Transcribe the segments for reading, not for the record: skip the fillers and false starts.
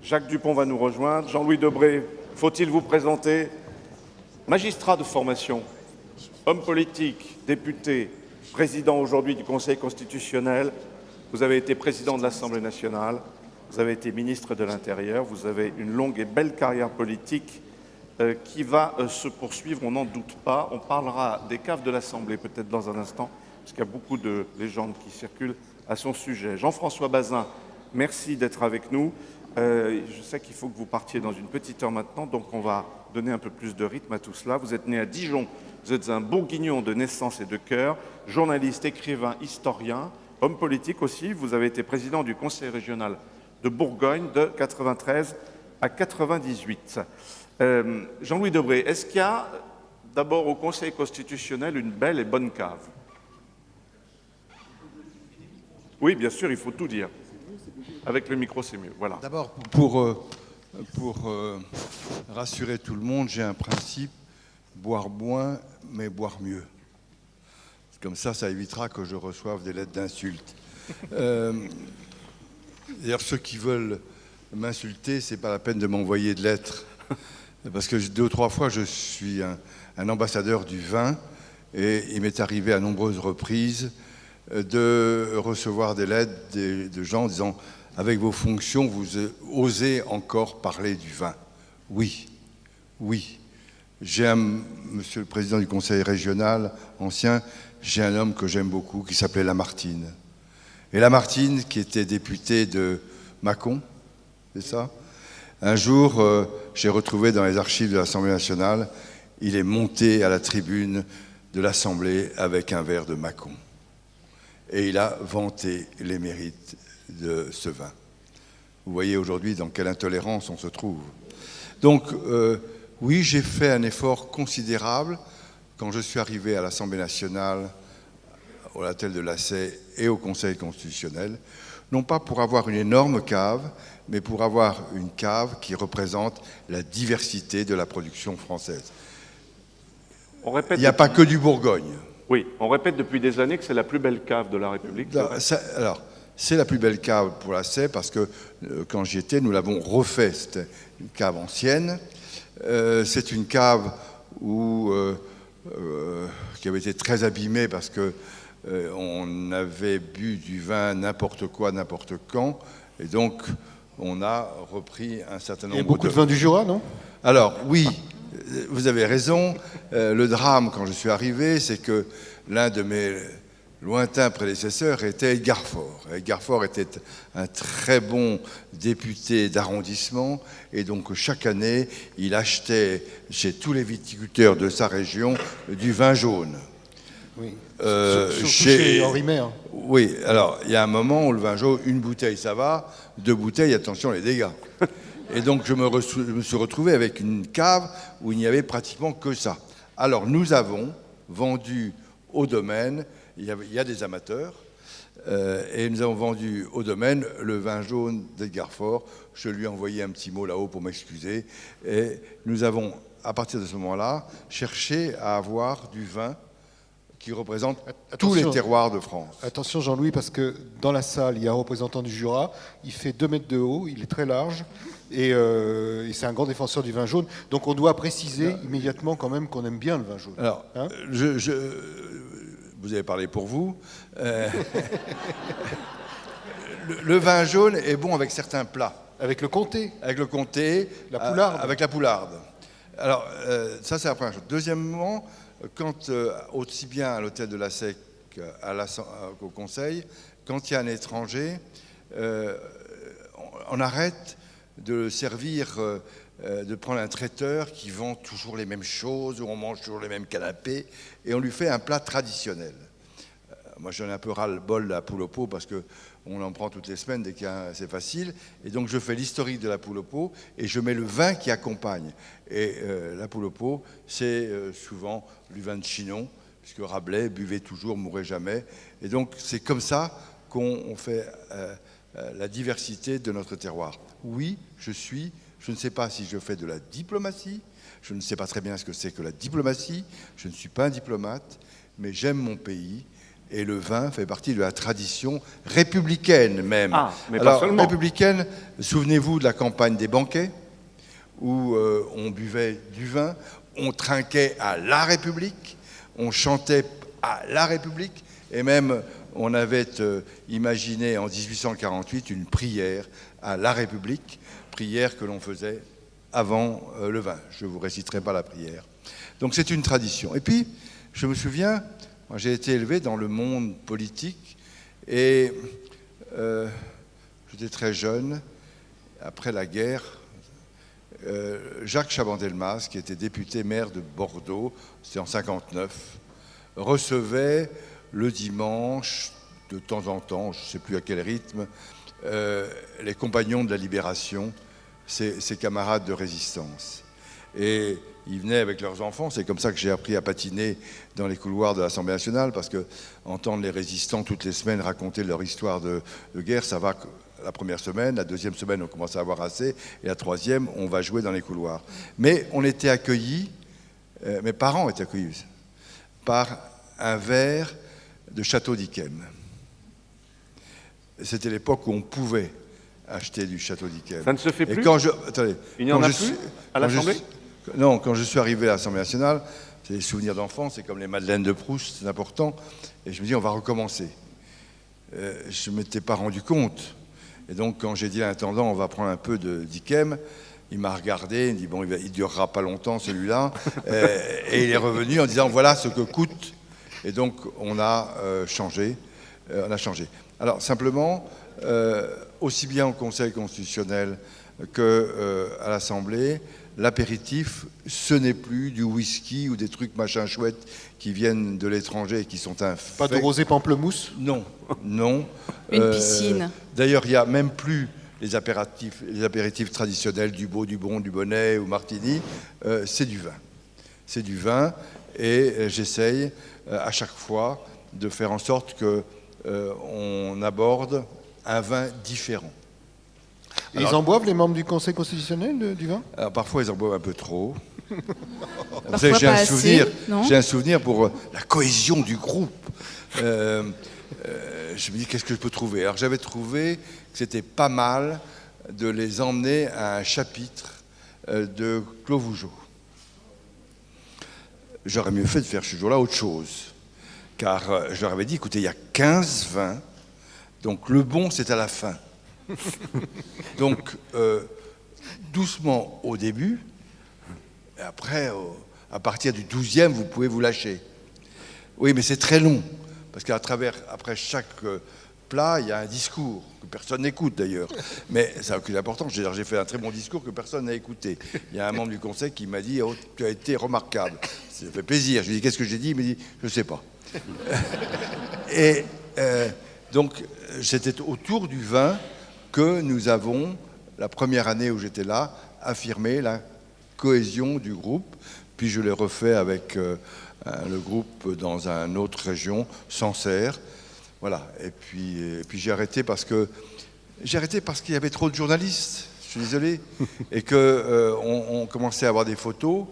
Jacques Dupont va nous rejoindre. Jean-Louis Debré, faut-il vous présenter? Magistrat de formation, homme politique, député, président aujourd'hui du Conseil constitutionnel. Vous avez été président de l'Assemblée nationale, vous avez été ministre de l'Intérieur, vous avez une longue et belle carrière politique qui va se poursuivre, on n'en doute pas. On parlera des caves de l'Assemblée peut-être dans un instant, parce qu'il y a beaucoup de légendes qui circulent à son sujet. Jean-François Bazin, merci d'être avec nous. Je sais qu'il faut que vous partiez dans une petite heure maintenant, donc on va donner un peu plus de rythme à tout cela. Vous êtes né à Dijon, vous êtes un Bourguignon de naissance et de cœur, journaliste, écrivain, historien, homme politique aussi. Vous avez été président du Conseil régional de Bourgogne de 93 à 98. Jean-Louis Debré, est-ce qu'il y a d'abord au Conseil constitutionnel une belle et bonne cave? Oui, bien sûr, il faut tout dire. Avec le micro, c'est mieux. Voilà. D'abord, pour rassurer tout le monde, j'ai un principe, boire moins, mais boire mieux. Comme ça évitera que je reçoive des lettres d'insultes. D'ailleurs, ceux qui veulent m'insulter, c'est pas la peine de m'envoyer de lettres. Parce que 2 ou 3 fois, je suis un ambassadeur du vin, et il m'est arrivé à nombreuses reprises de recevoir des lettres de gens disant « Avec vos fonctions, vous osez encore parler du vin ». Oui, oui. Monsieur le Président du Conseil régional ancien, j'ai un homme que j'aime beaucoup qui s'appelait Lamartine. Et Lamartine, qui était député de Mâcon, c'est ça? Un jour, j'ai retrouvé dans les archives de l'Assemblée nationale, il est monté à la tribune de l'Assemblée avec un verre de Mâcon. Et il a vanté les mérites de ce vin. Vous voyez aujourd'hui dans quelle intolérance on se trouve. Donc, oui, j'ai fait un effort considérable quand je suis arrivé à l'Assemblée nationale, au Latel de Lassay et au Conseil constitutionnel, non pas pour avoir une énorme cave, mais pour avoir une cave qui représente la diversité de la production française. Il n'y a pas que du Bourgogne. Oui, on répète depuis des années que c'est la plus belle cave de la République. Alors, c'est la plus belle cave pour la Lassay parce que quand j'y étais, nous l'avons refait. C'était une cave ancienne. C'est une cave qui avait été très abîmée parce que on avait bu du vin n'importe quoi, n'importe quand. Et donc, on a repris un certain nombre de... Il y a beaucoup de vin du Jura, non? Alors, oui, vous avez raison. Le drame, quand je suis arrivé, c'est que l'un de mes lointains prédécesseurs était Edgar Faure. Edgar Faure était un très bon député d'arrondissement et donc chaque année, il achetait chez tous les viticulteurs de sa région du vin jaune. Oui. Surtout chez Henri Maire. Oui, alors il y a un moment où le vin jaune, une bouteille ça va, 2 bouteilles, attention les dégâts. Et donc je me suis retrouvé avec une cave où il n'y avait pratiquement que ça. Alors nous avons vendu au domaine, il y a des amateurs, et nous avons vendu au domaine le vin jaune d'Edgar Faure. Je lui ai envoyé un petit mot là-haut pour m'excuser. Et nous avons, à partir de ce moment-là, cherché à avoir du vin qui représente tous les terroirs de France. Attention Jean-Louis, parce que dans la salle, il y a un représentant du Jura, il fait 2 mètres de haut, il est très large, et c'est un grand défenseur du vin jaune. Donc on doit préciser immédiatement quand même qu'on aime bien le vin jaune. Alors, hein, vous avez parlé pour vous. Le vin jaune est bon avec certains plats. Avec le comté. Avec le comté. La poularde. Avec la poularde. Alors, ça c'est la première chose. Deuxièmement, quand, aussi bien à l'hôtel de Lassay qu'au Conseil, quand il y a un étranger, on arrête de servir, de prendre un traiteur qui vend toujours les mêmes choses, où on mange toujours les mêmes canapés, et on lui fait un plat traditionnel. Moi, j'en ai un peu ras-le-bol de la poule au pot parce qu'on en prend toutes les semaines dès que c'est facile. Et donc, je fais l'historique de la poule au pot et je mets le vin qui accompagne. Et la poule au pot, c'est souvent du vin de Chinon, puisque Rabelais buvait toujours, mourait jamais. Et donc, c'est comme ça qu'on fait la diversité de notre terroir. Oui, je ne sais pas si je fais de la diplomatie, je ne sais pas très bien ce que c'est que la diplomatie, je ne suis pas un diplomate, mais j'aime mon pays. Et le vin fait partie de la tradition républicaine même. Ah, mais alors, pas seulement. Républicaine, souvenez-vous de la campagne des banquets, où on buvait du vin, on trinquait à la République, on chantait à la République, et même on avait imaginé en 1848 une prière à la République, prière que l'on faisait avant le vin. Je ne vous réciterai pas la prière. Donc c'est une tradition. Et puis, je me souviens, moi, j'ai été élevé dans le monde politique, et j'étais très jeune, après la guerre. Jacques Chaban-Delmas, qui était député maire de Bordeaux, c'était en 1959, recevait le dimanche, de temps en temps, je ne sais plus à quel rythme, les compagnons de la Libération, ses camarades de résistance. Et ils venaient avec leurs enfants, c'est comme ça que j'ai appris à patiner dans les couloirs de l'Assemblée nationale, parce que entendre les résistants toutes les semaines raconter leur histoire de guerre, ça va la première semaine, la deuxième semaine on commence à avoir assez, et la troisième on va jouer dans les couloirs. Mais on était accueillis, mes parents étaient accueillis, par un verre de Château d'Yquem. C'était l'époque où on pouvait acheter du Château d'Yquem. Ça ne se fait plus. Et quand je, attendez, il n'y en a plus à l'Assemblée? Non, quand je suis arrivé à l'Assemblée nationale, c'est des souvenirs d'enfance, c'est comme les Madeleines de Proust, c'est important, et je me dis on va recommencer. Je ne m'étais pas rendu compte. Et donc, quand j'ai dit à l'intendant, on va prendre un peu d'Yquem, il m'a regardé, il me dit, bon, il durera pas longtemps celui-là. Et il est revenu en disant, voilà ce que coûte. Et donc, on a changé. Alors, simplement, aussi bien au Conseil constitutionnel qu'à l'Assemblée, l'apéritif, ce n'est plus du whisky ou des trucs machin chouettes qui viennent de l'étranger et qui sont un fait. Pas de rosé pamplemousse? Non, non. Une piscine. D'ailleurs, il n'y a même plus les apéritifs traditionnels du Beau, du Bon, du Bonnet ou Martini. C'est du vin. C'est du vin et j'essaye à chaque fois de faire en sorte qu'on aborde un vin différent. Et ils en boivent, les membres du Conseil constitutionnel, du vin? Alors, parfois, ils en boivent un peu trop. Parfois J'ai pas un assez, souvenir, non? j'ai un souvenir pour la cohésion du groupe. Je me dis, qu'est-ce que je peux trouver? Alors, j'avais trouvé que c'était pas mal de les emmener à un chapitre de Clos Vougeot. J'aurais mieux fait de faire ce jour-là autre chose. Car je leur avais dit, écoutez, il y a 15 vins, donc le bon, c'est à la fin. Donc, doucement au début, et après, à partir du 12e, vous pouvez vous lâcher. Oui, mais c'est très long, parce qu'après chaque plat, il y a un discours, que personne n'écoute d'ailleurs. Mais ça n'a aucune importance. J'ai fait un très bon discours que personne n'a écouté. Il y a un membre du Conseil qui m'a dit, oh, tu as été remarquable. Ça fait plaisir. Je lui ai dit, qu'est-ce que j'ai dit? Il m'a dit, je ne sais pas. Et donc, c'était autour du vin que nous avons, la première année où j'étais là, affirmé la cohésion du groupe. Puis je l'ai refait avec le groupe dans une autre région, Sancerre. Voilà. Et puis j'ai arrêté parce qu'il y avait trop de journalistes. Je suis désolé. Et qu'on commençait à avoir des photos.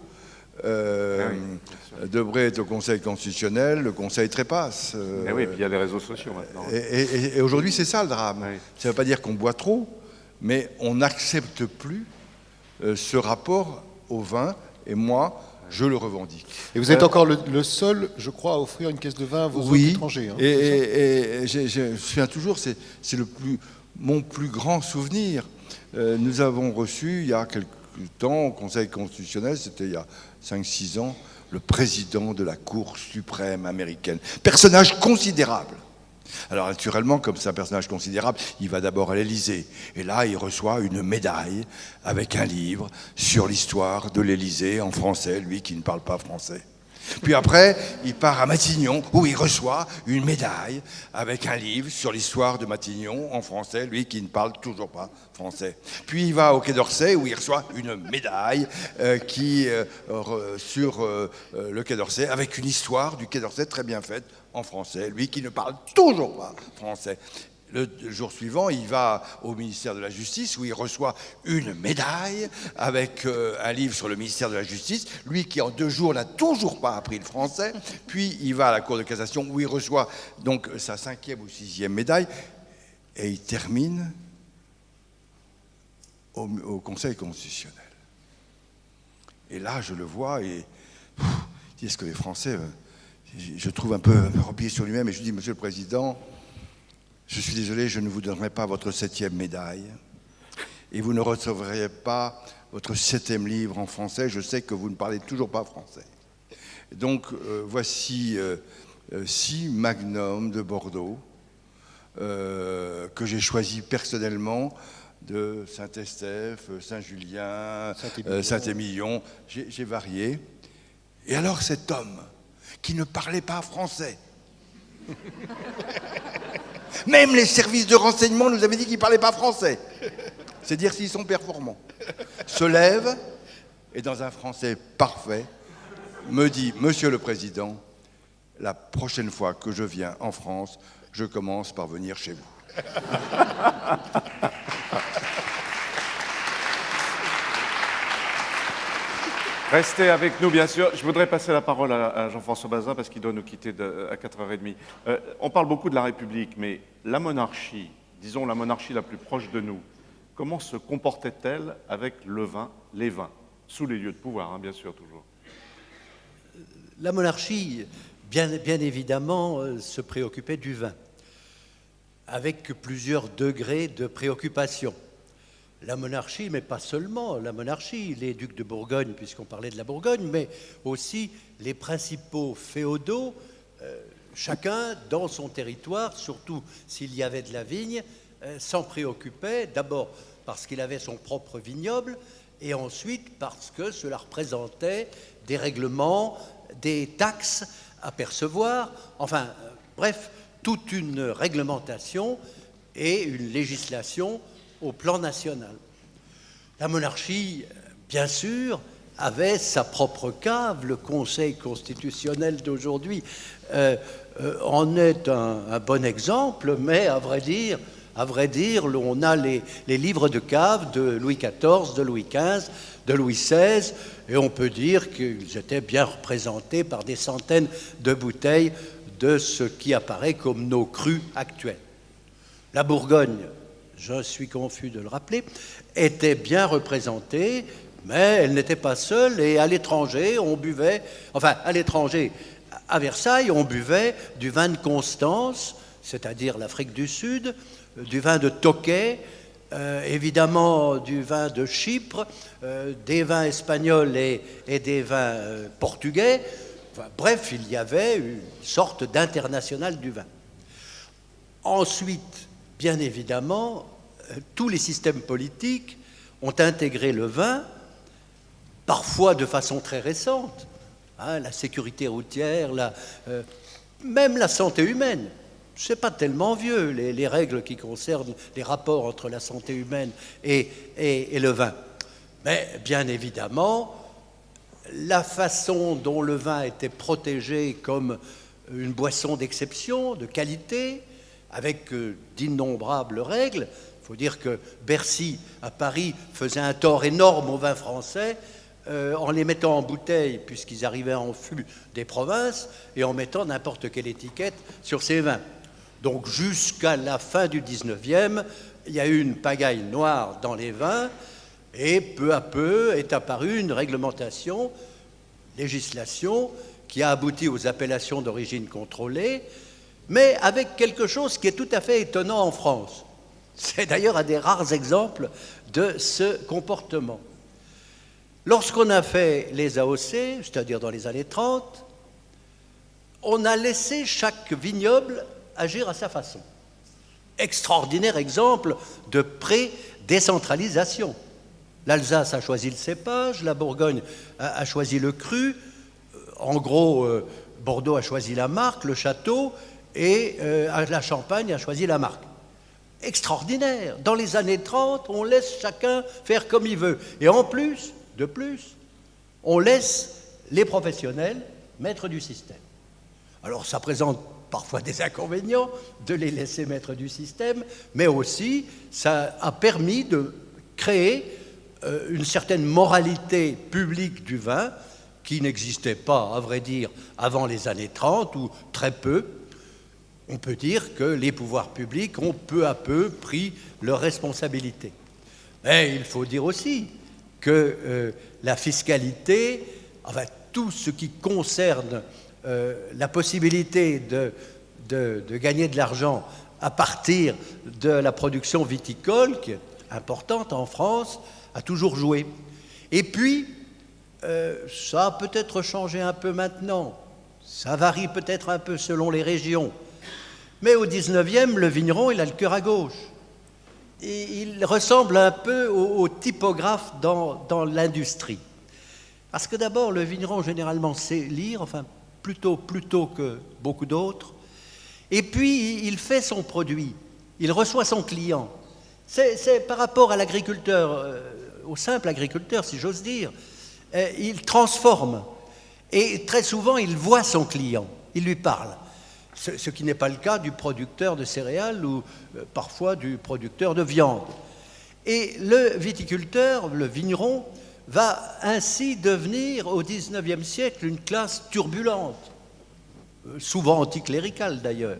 Debré est au Conseil constitutionnel, le Conseil trépasse. Et oui, puis il y a les réseaux sociaux maintenant. Et aujourd'hui, c'est ça le drame. Oui. Ça ne veut pas dire qu'on boit trop, mais on n'accepte plus ce rapport au vin, et moi, je le revendique. Et vous êtes encore le seul, je crois, à offrir une caisse de vin à vos hôtes étrangers. Hein, et je me souviens toujours, c'est mon plus grand souvenir. Nous avons reçu, il y a quelques temps, au Conseil constitutionnel, c'était il y a 5-6 ans, le président de la Cour suprême américaine. Personnage considérable. Alors naturellement, comme c'est un personnage considérable, il va d'abord à l'Élysée. Et là, il reçoit une médaille avec un livre sur l'histoire de l'Élysée en français, lui qui ne parle pas français. Puis après, il part à Matignon, où il reçoit une médaille avec un livre sur l'histoire de Matignon en français, lui qui ne parle toujours pas français. Puis il va au Quai d'Orsay, où il reçoit une médaille sur le Quai d'Orsay, avec une histoire du Quai d'Orsay très bien faite en français, lui qui ne parle toujours pas français. Le jour suivant, il va au ministère de la Justice où il reçoit une médaille avec un livre sur le ministère de la Justice. Lui qui en 2 jours n'a toujours pas appris le français. Puis il va à la Cour de cassation où il reçoit donc sa 5e ou 6e médaille. Et il termine au Conseil constitutionnel. Et là, je le vois et est-ce que les Français, je trouve un peu replié sur lui-même et je lui dis, Monsieur le Président, je suis désolé, je ne vous donnerai pas votre 7e médaille et vous ne recevrez pas votre 7e livre en français. Je sais que vous ne parlez toujours pas français. Donc, voici 6 magnums de Bordeaux que j'ai choisis personnellement de Saint-Estèphe, Saint-Julien, Saint-Émilion. J'ai varié. Et alors cet homme qui ne parlait pas français, même les services de renseignement nous avaient dit qu'il ne parlait pas français, c'est dire s'ils sont performants, se lève et dans un français parfait me dit « Monsieur le Président, la prochaine fois que je viens en France, je commence par venir chez vous. » Restez avec nous, bien sûr. Je voudrais passer la parole à Jean-François Bazin parce qu'il doit nous quitter à 4h30. On parle beaucoup de la République, mais la monarchie, disons la monarchie la plus proche de nous, comment se comportait-elle avec le vin, les vins, sous les lieux de pouvoir, hein, bien sûr, toujours? La monarchie, bien évidemment, se préoccupait du vin, avec plusieurs degrés de préoccupation. La monarchie, mais pas seulement la monarchie, les ducs de Bourgogne, puisqu'on parlait de la Bourgogne, mais aussi les principaux féodaux, chacun dans son territoire, surtout s'il y avait de la vigne, s'en préoccupait, d'abord parce qu'il avait son propre vignoble, et ensuite parce que cela représentait des règlements, des taxes à percevoir, enfin, bref, toute une réglementation et une législation au plan national. La monarchie, bien sûr, avait sa propre cave. Le Conseil constitutionnel d'aujourd'hui en est un bon exemple, mais à vrai dire, on a les livres de cave de Louis XIV, de Louis XV, de Louis XVI, et on peut dire qu'ils étaient bien représentés par des centaines de bouteilles de ce qui apparaît comme nos crus actuels. La Bourgogne, je suis confus de le rappeler, était bien représentée, mais elle n'était pas seule, et à l'étranger, on buvait, enfin, à l'étranger, à Versailles, on buvait du vin de Constance, c'est-à-dire l'Afrique du Sud, du vin de Tokay, évidemment du vin de Chypre, des vins espagnols et des vins portugais. Enfin, bref, il y avait une sorte d'international du vin. Ensuite, bien évidemment, tous les systèmes politiques ont intégré le vin, parfois de façon très récente, hein, la sécurité routière, même la santé humaine. Ce n'est pas tellement vieux, les règles qui concernent les rapports entre la santé humaine et le vin. Mais bien évidemment, la façon dont le vin était protégé comme une boisson d'exception, de qualité, avec d'innombrables règles. Il faut dire que Bercy, à Paris, faisait un tort énorme aux vins français en les mettant en bouteille, puisqu'ils arrivaient en fût des provinces, et en mettant n'importe quelle étiquette sur ces vins. Donc jusqu'à la fin du 19e, il y a eu une pagaille noire dans les vins, et peu à peu est apparue une réglementation, législation, qui a abouti aux appellations d'origine contrôlée, mais avec quelque chose qui est tout à fait étonnant en France. C'est d'ailleurs un des rares exemples de ce comportement. Lorsqu'on a fait les AOC, c'est-à-dire dans les années 30, on a laissé chaque vignoble agir à sa façon. Extraordinaire exemple de pré-décentralisation. L'Alsace a choisi le cépage, la Bourgogne a choisi le cru, en gros, Bordeaux a choisi la marque, le château, et la Champagne a choisi la marque. Extraordinaire. Dans les années 30, on laisse chacun faire comme il veut. Et en plus, on laisse les professionnels maîtres du système. Alors ça présente parfois des inconvénients de les laisser maître du système, mais aussi ça a permis de créer une certaine moralité publique du vin qui n'existait pas, à vrai dire, avant les années 30 ou très peu. On peut dire que les pouvoirs publics ont peu à peu pris leurs responsabilités. Mais il faut dire aussi que la fiscalité, enfin tout ce qui concerne la possibilité de gagner de l'argent à partir de la production viticole, qui est importante en France, a toujours joué. Et puis, ça a peut-être changé un peu maintenant, ça varie peut-être un peu selon les régions, mais au 19e, le vigneron, il a le cœur à gauche. Et il ressemble un peu au typographe dans l'industrie. Parce que d'abord, le vigneron, généralement, sait lire, enfin, plutôt que beaucoup d'autres. Et puis, il fait son produit, il reçoit son client. C'est par rapport à l'agriculteur, au simple agriculteur, si j'ose dire. Il transforme. Et très souvent, il voit son client, il lui parle. Ce qui n'est pas le cas du producteur de céréales ou parfois du producteur de viande. Et le viticulteur, le vigneron, va ainsi devenir au XIXe siècle une classe turbulente, souvent anticléricale d'ailleurs,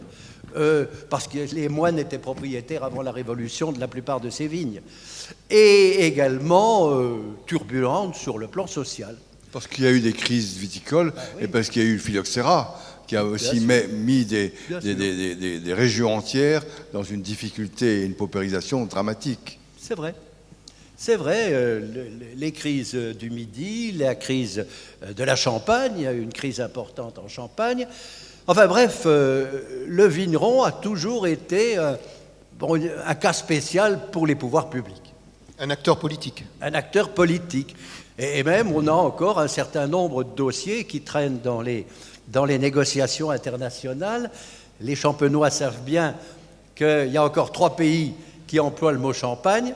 parce que les moines étaient propriétaires avant la Révolution de la plupart de ces vignes, et également turbulente sur le plan social. Parce qu'il y a eu des crises viticoles, et parce qu'il y a eu le phylloxéra, qui a aussi mis des régions entières dans une difficulté et une paupérisation dramatique. C'est vrai. C'est vrai, les crises du Midi, la crise de la Champagne, il y a eu une crise importante en Champagne. Enfin bref, le vigneron a toujours été un cas spécial pour les pouvoirs publics. Un acteur politique. Un acteur politique. Et même, on a encore un certain nombre de dossiers qui traînent dans les négociations internationales. Les Champenois savent bien qu'il y a encore 3 pays qui emploient le mot champagne.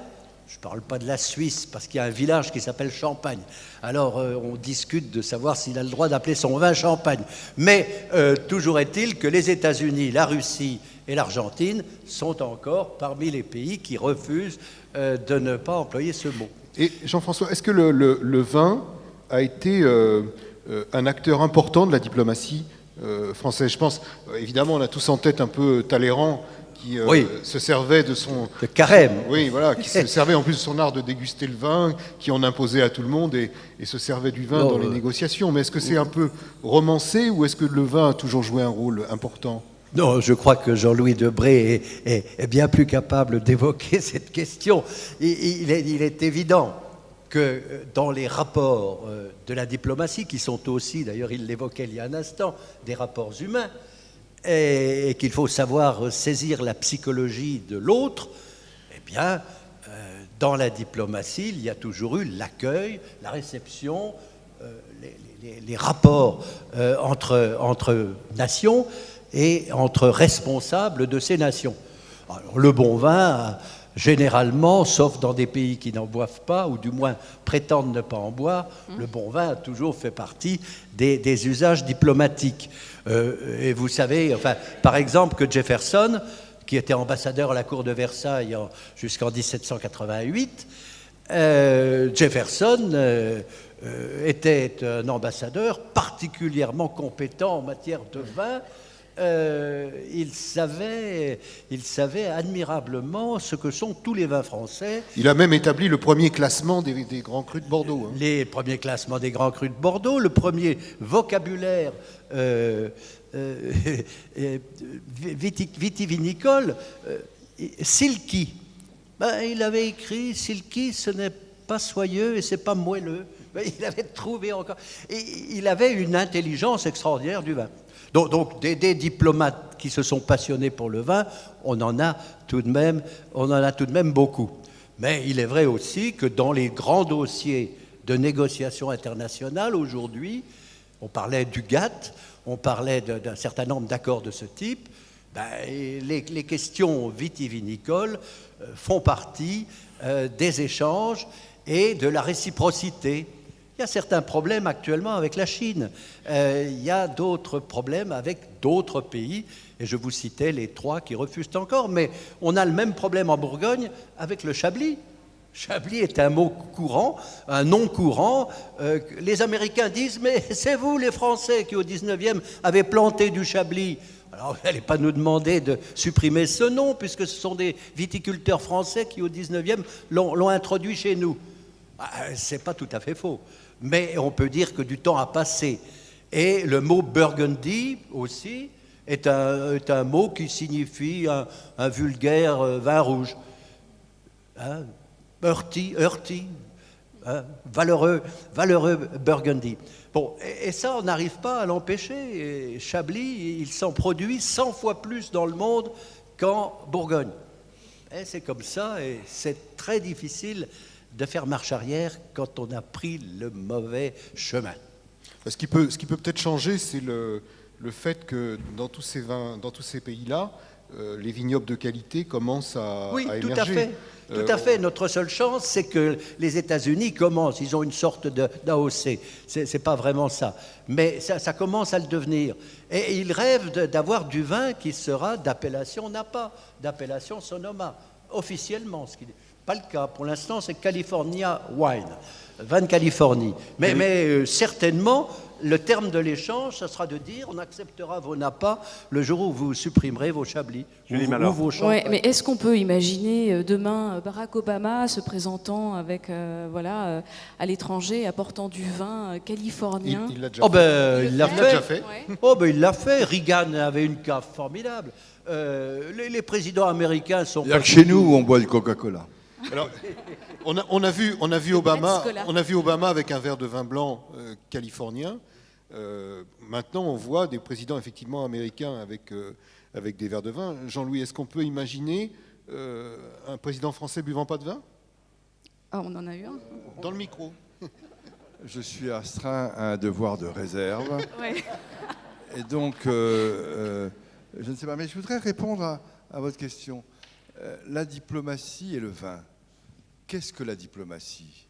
Je ne parle pas de la Suisse, parce qu'il y a un village qui s'appelle Champagne. Alors, on discute de savoir s'il a le droit d'appeler son vin champagne. Mais toujours est-il que les États-Unis, la Russie et l'Argentine sont encore parmi les pays qui refusent de ne pas employer ce mot. Et Jean-François, est-ce que le vin a été un acteur important de la diplomatie française? Je pense, évidemment, on a tous en tête un peu Talleyrand, qui se servait de son... De carême. Oui, voilà, qui se servait en plus de son art de déguster le vin, qui en imposait à tout le monde et se servait du vin dans les négociations. Mais est-ce que c'est un peu romancé ou est-ce que le vin a toujours joué un rôle important? Non, je crois que Jean-Louis Debré est bien plus capable d'évoquer cette question. Il est évident que dans les rapports de la diplomatie, qui sont aussi, d'ailleurs il l'évoquait il y a un instant, des rapports humains, et qu'il faut savoir saisir la psychologie de l'autre, eh bien, dans la diplomatie, il y a toujours eu l'accueil, la réception, les rapports entre nations et entre responsables de ces nations. Alors, le bon vin, généralement, sauf dans des pays qui n'en boivent pas, ou du moins prétendent ne pas en boire, le bon vin a toujours fait partie des usages diplomatiques. Et vous savez, enfin, par exemple, que Jefferson, qui était ambassadeur à la cour de Versailles jusqu'en 1788, Jefferson était un ambassadeur particulièrement compétent en matière de vin. Il savait admirablement ce que sont tous les vins français. Il a même établi le premier classement des grands crus de Bordeaux. Hein. Les premiers classements des grands crus de Bordeaux, le premier vocabulaire vitivinicole, silky. Il avait écrit silky, ce n'est pas soyeux et c'est pas moelleux. Il avait trouvé encore. Et il avait une intelligence extraordinaire du vin. Donc des diplomates qui se sont passionnés pour le vin, on en a tout de même beaucoup. Mais il est vrai aussi que dans les grands dossiers de négociation internationale aujourd'hui, on parlait du GATT, on parlait d'un certain nombre d'accords de ce type, les questions vitivinicoles font partie des échanges et de la réciprocité. Il y a certains problèmes actuellement avec la Chine. Il y a d'autres problèmes avec d'autres pays. Et je vous citais les 3 qui refusent encore. Mais on a le même problème en Bourgogne avec le Chablis. Chablis est un mot courant, un nom courant. Les Américains disent « Mais c'est vous, les Français, qui au 19e avez planté du Chablis ». Alors, vous n'allez pas nous demander de supprimer ce nom, puisque ce sont des viticulteurs français qui, au 19e, l'ont introduit chez nous. Ce n'est pas tout à fait faux. Mais on peut dire que du temps a passé. Et le mot Burgundy aussi est un mot qui signifie un vulgaire vin rouge. Hein? Heurty, hein? valeureux Burgundy. Bon, et ça, on n'arrive pas à l'empêcher. Et Chablis, il s'en produit 100 fois plus dans le monde qu'en Bourgogne. Et c'est comme ça, et c'est très difficile de faire marche arrière quand on a pris le mauvais chemin. Ce qui peut peut-être changer, c'est le fait que dans tous ces pays-là, les vignobles de qualité commencent à émerger. Tout à fait. Notre seule chance, c'est que les États-Unis commencent. Ils ont une sorte d'AOC. C'est pas vraiment ça. Mais ça commence à le devenir. Et ils rêvent d'avoir du vin qui sera d'appellation Napa, d'appellation Sonoma, officiellement. Ce qui n'est pas le cas. Pour l'instant, c'est California Wine, vin de Californie. Mais certainement, le terme de l'échange, ça sera de dire on acceptera vos Napa le jour où vous supprimerez vos Chablis ou vos Champagnes. Ouais, mais est-ce qu'on peut imaginer demain Barack Obama se présentant avec à l'étranger, apportant du vin californien? Il l'a déjà fait. Ouais. Oh ben il l'a fait. Reagan avait une cave formidable. Les présidents américains sont. Il n'y a que chez nous où on boit du Coca-Cola. Alors, on a vu Obama avec un verre de vin blanc californien. Maintenant, on voit des présidents effectivement américains avec des verres de vin. Jean-Louis, est-ce qu'on peut imaginer un président français buvant pas de vin? Ah, on en a eu un. Dans le micro. Je suis astreint à un devoir de réserve. Ouais. Et donc, je ne sais pas, mais je voudrais répondre à votre question. La diplomatie et le vin. Qu'est-ce que la diplomatie?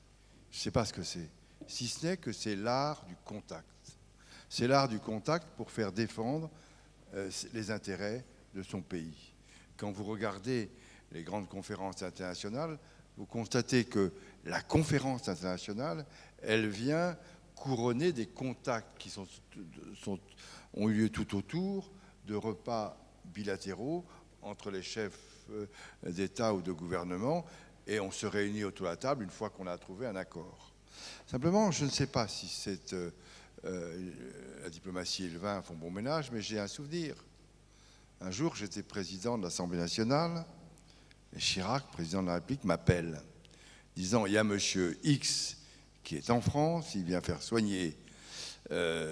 Je ne sais pas ce que c'est. Si ce n'est que c'est l'art du contact. C'est l'art du contact pour faire défendre les intérêts de son pays. Quand vous regardez les grandes conférences internationales, vous constatez que la conférence internationale, elle vient couronner des contacts qui ont eu lieu tout autour de repas bilatéraux entre les chefs d'État ou de gouvernement, et on se réunit autour de la table une fois qu'on a trouvé un accord. Simplement, je ne sais pas si la diplomatie et le vin font bon ménage, mais j'ai un souvenir. Un jour, j'étais président de l'Assemblée nationale, et Chirac, président de la République, m'appelle, disant « Il y a monsieur X qui est en France, il vient faire soigner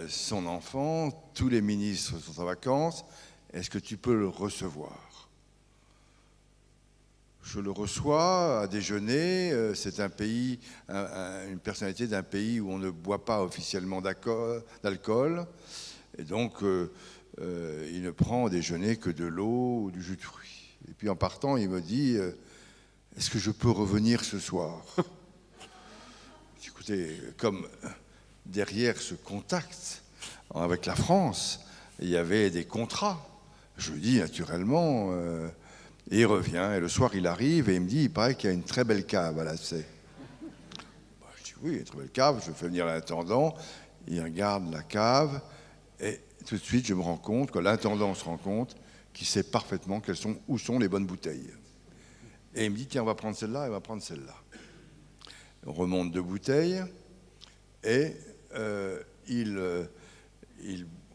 son enfant, tous les ministres sont en vacances, est-ce que tu peux le recevoir ?» Je le reçois à déjeuner, c'est un pays, une personnalité d'un pays où on ne boit pas officiellement d'alcool, et donc il ne prend au déjeuner que de l'eau ou du jus de fruits. Et puis en partant, il me dit « Est-ce que je peux revenir ce soir ?» Écoutez, comme derrière ce contact avec la France, il y avait des contrats. Je lui dis naturellement... Et il revient, et le soir il arrive, et il me dit, il paraît qu'il y a une très belle cave à la Sey. Je dis, oui, il y a une très belle cave, je fais venir l'intendant, il regarde la cave, et tout de suite je me rends compte, que l'intendant se rend compte, qu'il sait parfaitement où sont les bonnes bouteilles. Et il me dit, tiens, on va prendre celle-là, et on va prendre celle-là. On remonte 2 bouteilles, et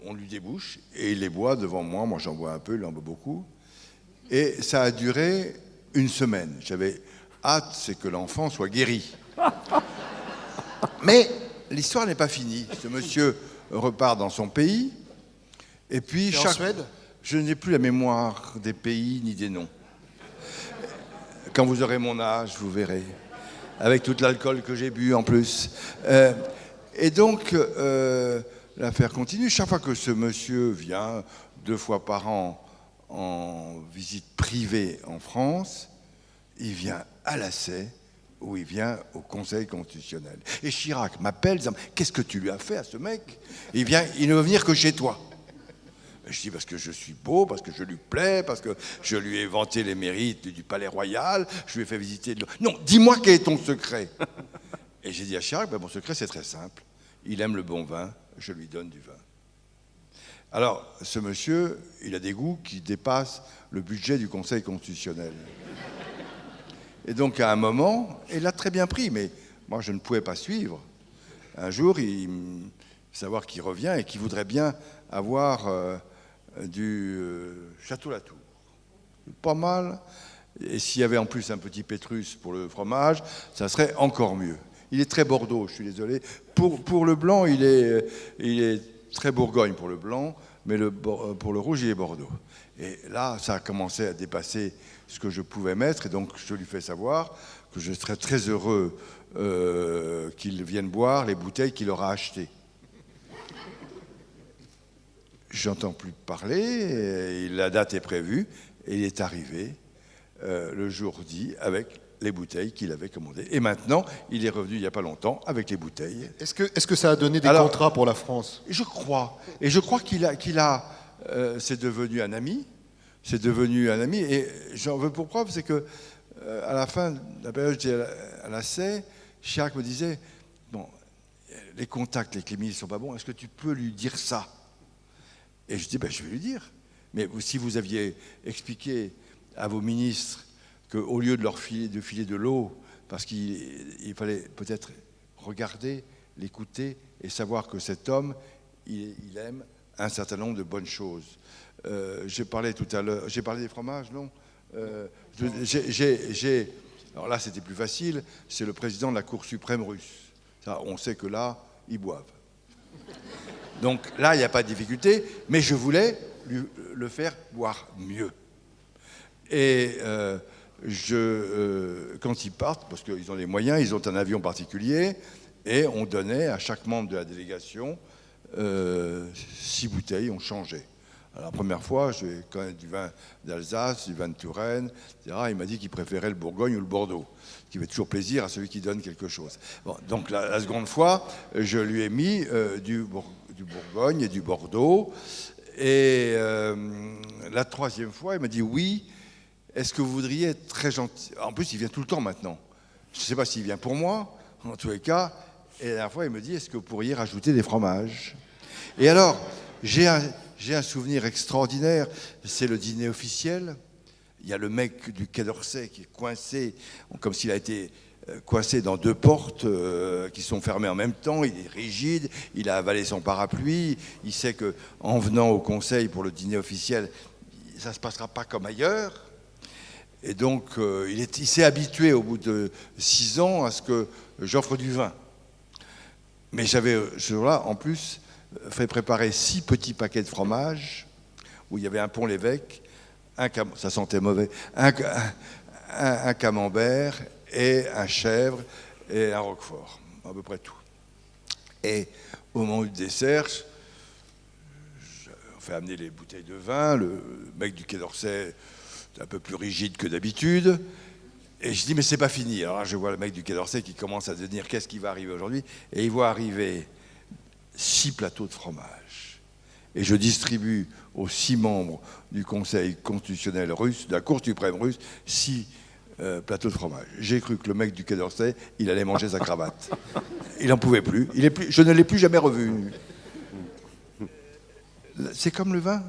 on lui débouche, et il les boit devant moi j'en bois un peu, il en boit beaucoup. Et ça a duré 1 semaine. J'avais hâte, c'est que l'enfant soit guéri. Mais l'histoire n'est pas finie. Ce monsieur repart dans son pays. Et puis, en Suède ? Je n'ai plus la mémoire des pays ni des noms. Quand vous aurez mon âge, vous verrez. Avec tout l'alcool que j'ai bu en plus. Et donc, l'affaire continue. Chaque fois que ce monsieur vient, 2 fois par an, en visite privée en France, il vient à la Sey où il vient au Conseil constitutionnel. Et Chirac m'appelle, disant « Qu'est-ce que tu lui as fait à ce mec ? Il ne veut venir que chez toi. » Je dis parce que je suis beau, parce que je lui plais, parce que je lui ai vanté les mérites du Palais Royal, je lui ai fait visiter... Non, dis-moi quel est ton secret. Et j'ai dit à Chirac, mon secret c'est très simple. Il aime le bon vin, je lui donne du vin. Alors, ce monsieur, il a des goûts qui dépassent le budget du Conseil constitutionnel. Et donc, à un moment, il l'a très bien pris, mais moi, je ne pouvais pas suivre. Un jour, savoir qu'il revient et qu'il voudrait bien avoir du Château-Latour. Pas mal. Et s'il y avait en plus un petit Pétrus pour le fromage, ça serait encore mieux. Il est très Bordeaux, je suis désolé. Pour le blanc, il est très Bourgogne pour le blanc, mais pour le rouge, il est Bordeaux. Et là, ça a commencé à dépasser ce que je pouvais mettre, et donc je lui fais savoir que je serais très heureux qu'il vienne boire les bouteilles qu'il aura achetées. J'entends plus parler, la date est prévue, et il est arrivé le jour dit avec les bouteilles qu'il avait commandées. Et maintenant, il est revenu il n'y a pas longtemps avec les bouteilles. Est-ce que ça a donné des contrats pour la France ? Je crois. Et je crois c'est devenu un ami. C'est devenu un ami. Et j'en veux pour preuve, c'est que à la fin de la période, j'étais à la CEI, Chirac me disait, bon, les contacts avec les ministres ne sont pas bons, est-ce que tu peux lui dire ça ? Et je dis, je vais lui dire. Mais si vous aviez expliqué à vos ministres qu'au lieu de leur filer de l'eau, parce qu'il fallait peut-être regarder, l'écouter et savoir que cet homme, il aime un certain nombre de bonnes choses. J'ai parlé tout à l'heure, j'ai parlé des fromages, non alors là, c'était plus facile, c'est le président de la Cour suprême russe. Ça, on sait que là, ils boivent. Donc là, il n'y a pas de difficulté, mais je voulais le faire boire mieux. Et quand ils partent, parce qu'ils ont les moyens, ils ont un avion particulier, et on donnait à chaque membre de la délégation 6 bouteilles, on changeait. Alors, la première fois, je connais du vin d'Alsace, du vin de Touraine, etc. Il m'a dit qu'il préférait le Bourgogne ou le Bordeaux, ce qui fait toujours plaisir à celui qui donne quelque chose. Bon, donc la seconde fois, je lui ai mis du Bourgogne et du Bordeaux. Et la troisième fois, il m'a dit oui. Est-ce que vous voudriez être très gentil ? En plus, il vient tout le temps maintenant. Je ne sais pas s'il vient pour moi, en tous les cas. Et la dernière fois, il me dit, est-ce que vous pourriez rajouter des fromages ? Et alors, j'ai un souvenir extraordinaire. C'est le dîner officiel. Il y a le mec du Quai d'Orsay qui est coincé, comme s'il a été coincé dans 2 portes qui sont fermées en même temps. Il est rigide, il a avalé son parapluie. Il sait qu'en venant au Conseil pour le dîner officiel, ça ne se passera pas comme ailleurs. Et donc, il s'est habitué au bout de 6 ans à ce que j'offre du vin. Mais j'avais, ce jour-là, en plus, fait préparer 6 petits paquets de fromage, où il y avait un Pont-l'Évêque, ça sentait mauvais, un camembert et un chèvre et un roquefort, à peu près tout. Et au moment du dessert, on fait amener les bouteilles de vin, le mec du Quai d'Orsay un peu plus rigide que d'habitude. Et je dis, mais c'est pas fini. Alors là, je vois le mec du Quai d'Orsay qui commence à se dire, qu'est-ce qui va arriver aujourd'hui ? Et il voit arriver 6 plateaux de fromage. Et je distribue aux 6 membres du Conseil constitutionnel russe, de la Cour suprême russe, 6 plateaux de fromage. J'ai cru que le mec du Quai d'Orsay, il allait manger sa cravate. Il n'en pouvait plus. Je ne l'ai plus jamais revu. C'est comme le vin.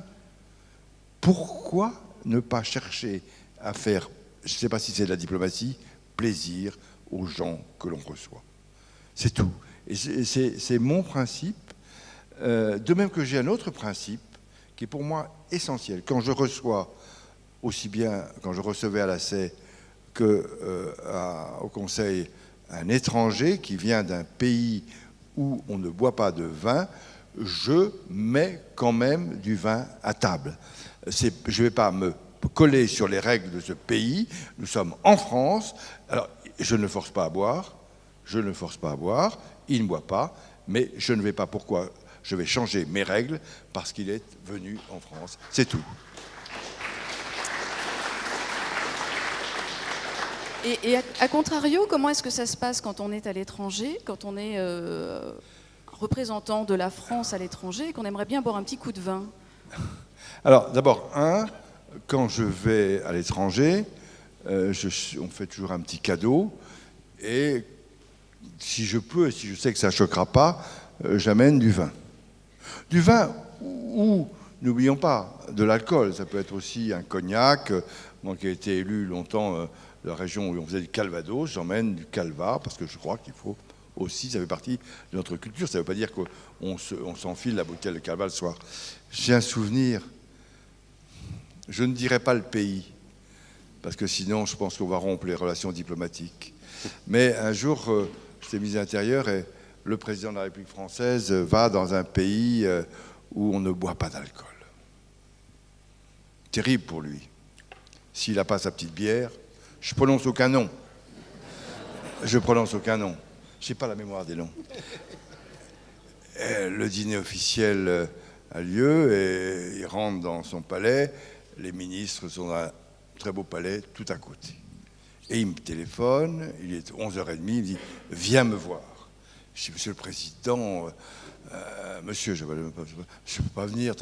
Pourquoi ne pas chercher à faire, je ne sais pas si c'est de la diplomatie, plaisir aux gens que l'on reçoit. C'est tout. Et c'est mon principe. De même que j'ai un autre principe qui est pour moi essentiel. Quand je reçois, aussi bien quand je recevais à la CEI qu'au Conseil, un étranger qui vient d'un pays où on ne boit pas de vin, je mets quand même du vin à table. Je ne vais pas me coller sur les règles de ce pays. Nous sommes en France. Alors, je ne force pas à boire. Il ne boit pas. Mais je ne vais pas. Pourquoi ? Je vais changer mes règles parce qu'il est venu en France. C'est tout. Et à contrario, comment est-ce que ça se passe quand on est à l'étranger, quand on est représentant de la France à l'étranger et qu'on aimerait bien boire un petit coup de vin? Alors, d'abord, quand je vais à l'étranger, on fait toujours un petit cadeau. Et si je peux, et si je sais que ça ne choquera pas, j'amène du vin. Du vin ou, n'oublions pas, de l'alcool. Ça peut être aussi un cognac. Moi qui ai été élu longtemps de la région où on faisait du Calvados, j'emmène du Calva, parce que je crois qu'il faut aussi, ça fait partie de notre culture. Ça ne veut pas dire qu'on s'enfile la bouteille de Calva le soir. J'ai un souvenir, je ne dirai pas le pays, parce que sinon je pense qu'on va rompre les relations diplomatiques. Mais un jour, j'étais ministre de l'Intérieur et le président de la République française va dans un pays où on ne boit pas d'alcool. Terrible pour lui. S'il n'a pas sa petite bière, je prononce aucun nom. Je prononce aucun nom. Je n'ai pas la mémoire des noms. Le dîner officiel a lieu et il rentre dans son palais. Les ministres sont dans un très beau palais tout à côté. Et il me téléphone, il est 11h30, il me dit « Viens me voir ». Je dis « Monsieur le Président, monsieur, je ne peux pas venir.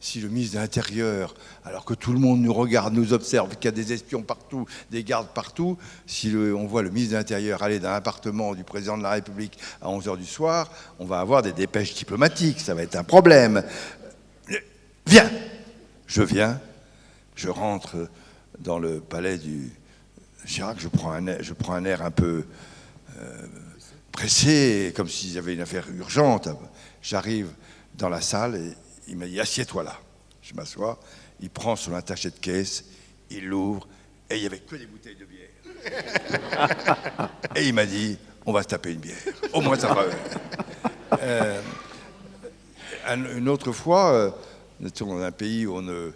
Si le ministre de l'Intérieur, alors que tout le monde nous regarde, nous observe, qu'il y a des espions partout, des gardes partout, si on voit le ministre de l'Intérieur aller dans l'appartement du président de la République à 11h du soir, on va avoir des dépêches diplomatiques, ça va être un problème. Viens !» Je viens, je rentre dans le palais du Chirac, je prends un air un peu pressé, comme s'il y avait une affaire urgente. J'arrive dans la salle et il m'a dit « Assieds-toi là ». Je m'assois, il prend son attaché de caisse, il l'ouvre et il n'y avait que des bouteilles de bière. Et il m'a dit « On va se taper une bière, au moins ça va ». Une autre fois, nous étions dans un pays où on ne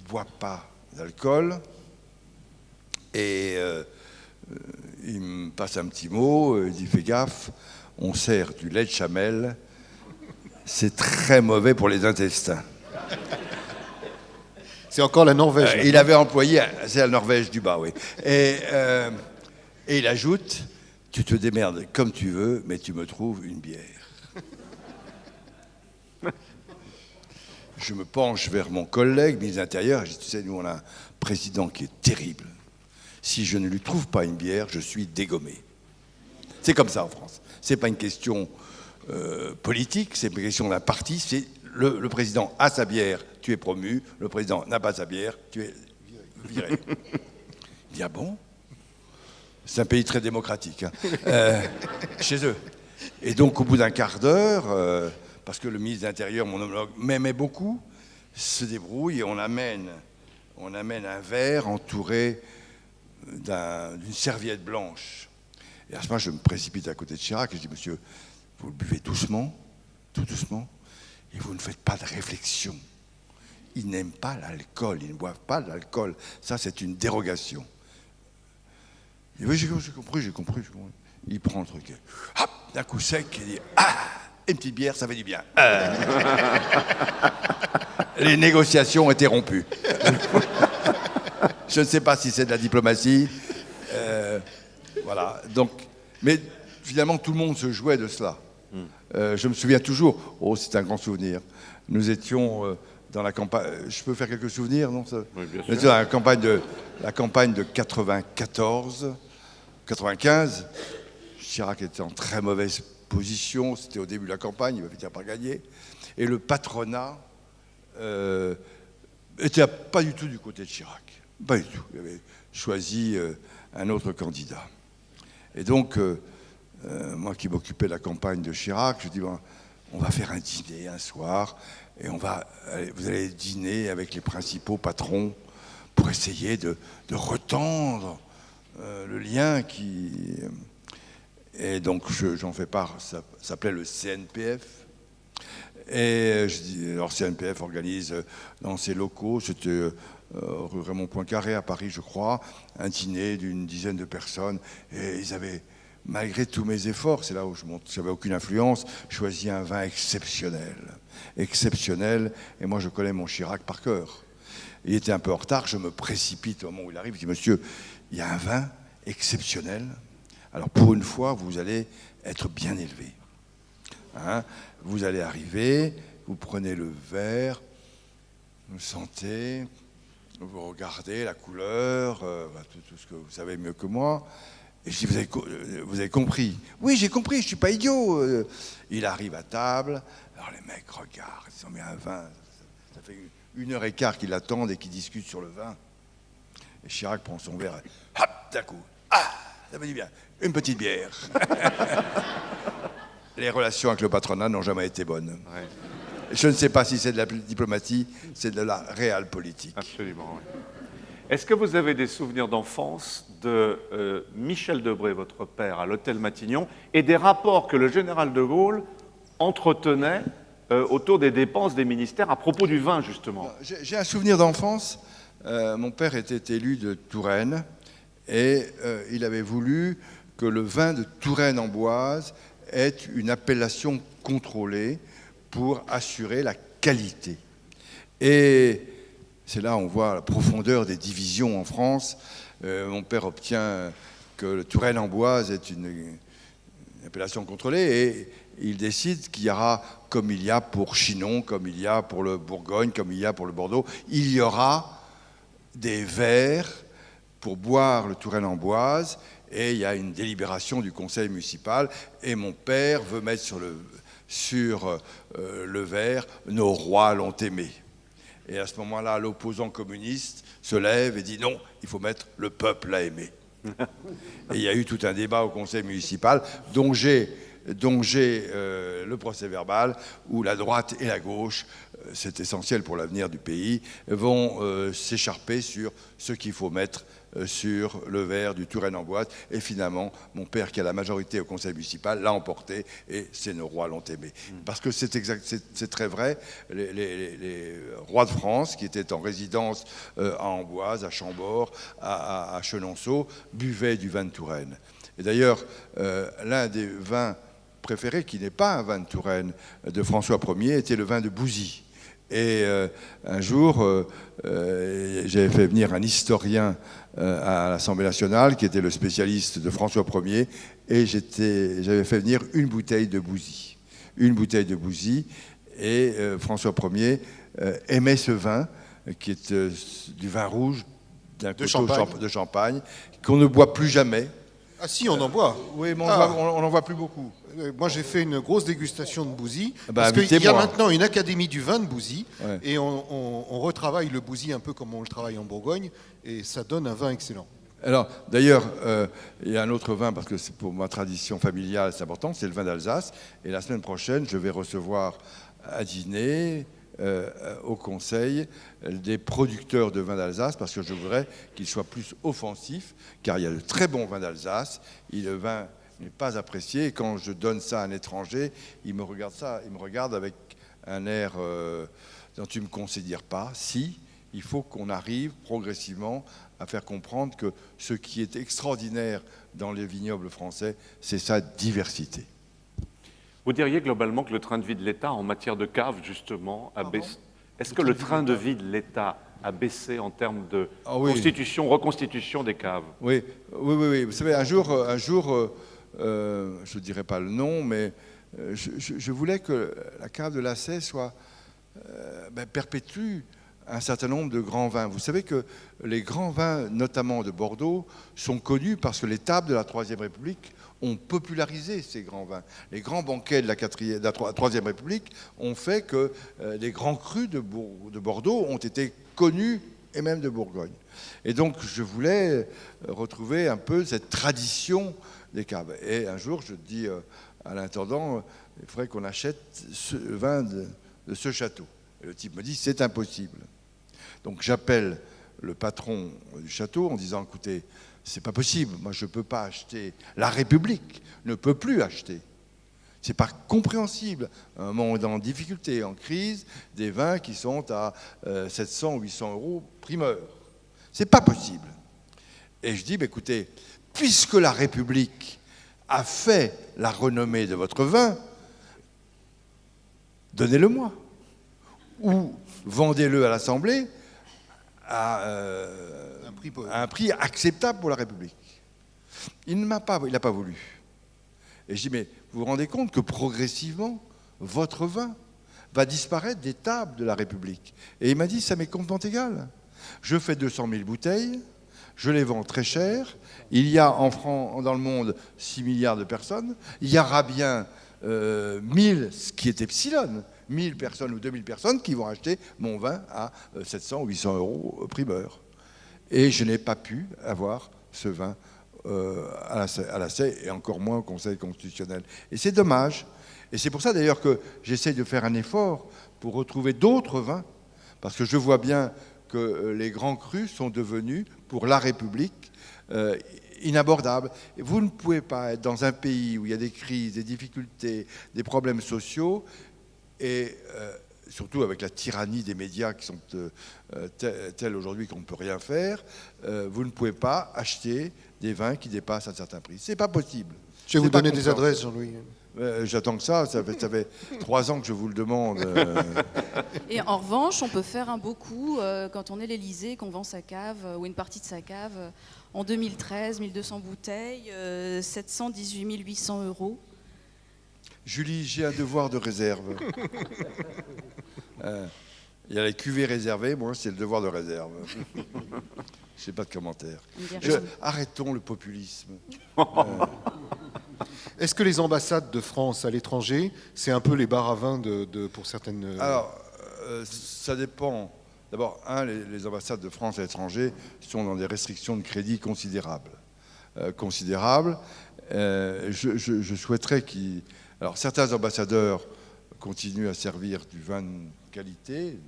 boit pas d'alcool et il me passe un petit mot, il dit « Fais gaffe, on sert du lait de chamel, c'est très mauvais pour les intestins. » C'est encore la Norvège. Il avait employé, c'est la Norvège du bas, oui. Et il ajoute « Tu te démerdes comme tu veux, mais tu me trouves une bière. » Je me penche vers mon collègue, ministre de l'Intérieur, et je dis « Tu sais, nous on a un président qui est terrible. Si je ne lui trouve pas une bière, je suis dégommé. » C'est comme ça en France. C'est pas une question politique, c'est une question d'un parti. C'est le président a sa bière, tu es promu. Le président n'a pas sa bière, tu es viré. Il dit « Ah bon ?» C'est un pays très démocratique, hein. Chez eux. Et donc au bout d'un quart d'heure, parce que le ministre de l'Intérieur, mon homologue, m'aimait beaucoup, se débrouille et on amène un verre entouré d'une serviette blanche. Et à ce moment, je me précipite à côté de Chirac et je dis « Monsieur, vous le buvez doucement, tout doucement, et vous ne faites pas de réflexion. Ils n'aiment pas l'alcool, ils ne boivent pas de l'alcool. Ça, c'est une dérogation. » Et oui, j'ai compris. Il prend le truc, hop, d'un coup sec, il dit « Ah, une petite bière, ça fait du bien. » Les négociations étaient rompues. Je ne sais pas si c'est de la diplomatie. Voilà. Donc, mais finalement, tout le monde se jouait de cela. Je me souviens toujours, c'est un grand souvenir. Nous étions dans la campagne. Je peux faire quelques souvenirs, non? Oui, bien sûr. Nous étions dans la campagne de 95. Chirac était en très mauvaise position. C'était au début de la campagne, il va finir par gagner. Et le patronat était pas du tout du côté de Chirac. Pas du tout. Il avait choisi un autre candidat. Et donc, moi qui m'occupais de la campagne de Chirac, je dis bon, on va faire un dîner un soir et vous allez dîner avec les principaux patrons pour essayer de retendre le lien qui... Et donc j'en fais part, ça s'appelait le CNPF. Et je dis, alors CNPF organise dans ses locaux, c'était rue Raymond Poincaré à Paris, je crois, un dîner d'une dizaine de personnes. Et ils avaient, malgré tous mes efforts, c'est là où j'avais aucune influence, choisi un vin exceptionnel. Exceptionnel. Et moi, je connais mon Chirac par cœur. Il était un peu en retard, je me précipite au moment où il arrive, je dis, monsieur, il y a un vin exceptionnel. Alors pour une fois, vous allez être bien élevé. Hein, vous allez arriver, vous prenez le verre, vous sentez, vous regardez la couleur, tout ce que vous savez mieux que moi. Et je dis, vous avez compris? Oui, j'ai compris, je ne suis pas idiot. Il arrive à table, alors les mecs regardent, ils ont mis un vin. Ça fait 1h15 qu'ils l'attendent et qu'ils discutent sur le vin. Et Chirac prend son verre, et, hop, d'un coup, ah, ça me dit bien, une petite bière. Les relations avec le patronat n'ont jamais été bonnes. Ouais. Je ne sais pas si c'est de la diplomatie, c'est de la réelle politique. Absolument, oui. Est-ce que vous avez des souvenirs d'enfance de Michel Debré, votre père, à l'hôtel Matignon, et des rapports que le général de Gaulle entretenait autour des dépenses des ministères à propos du vin, justement? J'ai un souvenir d'enfance. Mon père était élu de Touraine et il avait voulu que le vin de Touraine-Amboise ait une appellation contrôlée pour assurer la qualité. Et c'est là où on voit la profondeur des divisions en France. Mon père obtient que le Touraine-Amboise ait une appellation contrôlée et il décide qu'il y aura, comme il y a pour Chinon, comme il y a pour le Bourgogne, comme il y a pour le Bordeaux, il y aura des verres pour boire le Touraine-Amboise et il y a une délibération du conseil municipal et mon père veut mettre sur le verre « Nos rois l'ont aimé ». Et à ce moment-là, l'opposant communiste se lève et dit « Non, il faut mettre « Le peuple l'a aimé ». Et il y a eu tout un débat au conseil municipal dont j'ai le procès-verbal où la droite et la gauche, c'est essentiel pour l'avenir du pays, vont s'écharper sur ce qu'il faut mettre sur le verre du Touraine-Amboise. Et finalement, mon père, qui a la majorité au conseil municipal, l'a emporté et c'est nos rois l'ont aimé. Parce que c'est très vrai, les rois de France, qui étaient en résidence à Amboise, à Chambord, à Chenonceau, buvaient du vin de Touraine. Et d'ailleurs, l'un des vins préférés, qui n'est pas un vin de Touraine, de François Ier, était le vin de Bouzy. Et un jour, j'avais fait venir un historien à l'Assemblée nationale, qui était le spécialiste de François Ier, et j'avais fait venir une bouteille de Bouzy. Une bouteille de Bouzy, et François Ier aimait ce vin, qui est du vin rouge, d'un coteau de Champagne, qu'on ne boit plus jamais. Ah si, on en boit. Oui, mais on n'en voit plus beaucoup. Moi, j'ai fait une grosse dégustation de Bouzy. Bah, parce qu'il y a maintenant une académie du vin de Bouzy. Ouais. Et on retravaille le Bouzy un peu comme on le travaille en Bourgogne. Et ça donne un vin excellent. Alors, d'ailleurs, il y a un autre vin, parce que c'est pour ma tradition familiale, c'est important, c'est le vin d'Alsace. Et la semaine prochaine, je vais recevoir à dîner au Conseil des producteurs de vin d'Alsace, parce que je voudrais qu'ils soient plus offensifs, car il y a de très bons vins d'Alsace. Le vin n'est pas apprécié, et quand je donne ça à un étranger, il me regarde avec un air dont tu ne me considères pas. Si, il faut qu'on arrive progressivement à faire comprendre que ce qui est extraordinaire dans les vignobles français, c'est sa diversité. Vous diriez globalement que le train de vie de l'État en matière de cave, justement, a baissé. Est-ce que le train de vie de l'État a baissé en termes de constitution, reconstitution des caves? Oui. Vous savez, un jour, je ne dirai pas le nom, mais je voulais que la cave de l'Assay soit perpétue un certain nombre de grands vins. Vous savez que les grands vins, notamment de Bordeaux, sont connus parce que les tables de la Troisième République ont popularisé ces grands vins. Les grands banquets de la Troisième République ont fait que les grands crus de Bordeaux ont été connus, et même de Bourgogne. Et donc, je voulais retrouver un peu cette tradition des caves. Et un jour, je dis à l'intendant, il faudrait qu'on achète ce vin de ce château. Et le type me dit, c'est impossible. Donc j'appelle le patron du château en disant, écoutez, c'est pas possible, moi je ne peux pas acheter, la République ne peut plus acheter. C'est pas compréhensible, un monde en difficulté, en crise, des vins qui sont à 700 ou 800 euros primeur. C'est pas possible. Et je dis, écoutez, puisque la République a fait la renommée de votre vin, donnez-le-moi. Ou vendez-le à l'Assemblée à un prix acceptable pour la République. Il n'a pas voulu. Et je dis, mais vous vous rendez compte que progressivement, votre vin va disparaître des tables de la République? Et il m'a dit, ça m'est complètement égal. Je fais 200 000 bouteilles, je les vends très cher. Il y a dans le monde 6 milliards de personnes. Il y aura bien 1000, ce qui est epsilon, 1000 personnes ou 2000 personnes qui vont acheter mon vin à 700 ou 800 euros primeur. Et je n'ai pas pu avoir ce vin à la CEI et encore moins au Conseil constitutionnel. Et c'est dommage. Et c'est pour ça d'ailleurs que j'essaie de faire un effort pour retrouver d'autres vins, parce que je vois bien que les grands crus sont devenus, pour la République, inabordables. Et vous ne pouvez pas être dans un pays où il y a des crises, des difficultés, des problèmes sociaux, et surtout avec la tyrannie des médias qui sont tels aujourd'hui qu'on ne peut rien faire, vous ne pouvez pas acheter des vins qui dépassent un certain prix. C'est pas possible. Je vais vous donner des adresses, Jean-Louis. J'attends que ça fait 3 ans que je vous le demande. Et en revanche, on peut faire un beau coup quand on est l'Élysée, qu'on vend sa cave ou une partie de sa cave. En 2013, 1200 bouteilles, 718 800 euros. Julie, j'ai un devoir de réserve. Il y a les cuvées réservées, moi c'est le devoir de réserve. Je n'ai pas de commentaire. Arrêtons le populisme. Est-ce que les ambassades de France à l'étranger, c'est un peu les bars à vin pour certaines... Alors, ça dépend. D'abord, les ambassades de France à l'étranger sont dans des restrictions de crédit considérables. Je souhaiterais qu'ils... Alors, certains ambassadeurs continuent à servir du vin de qualité,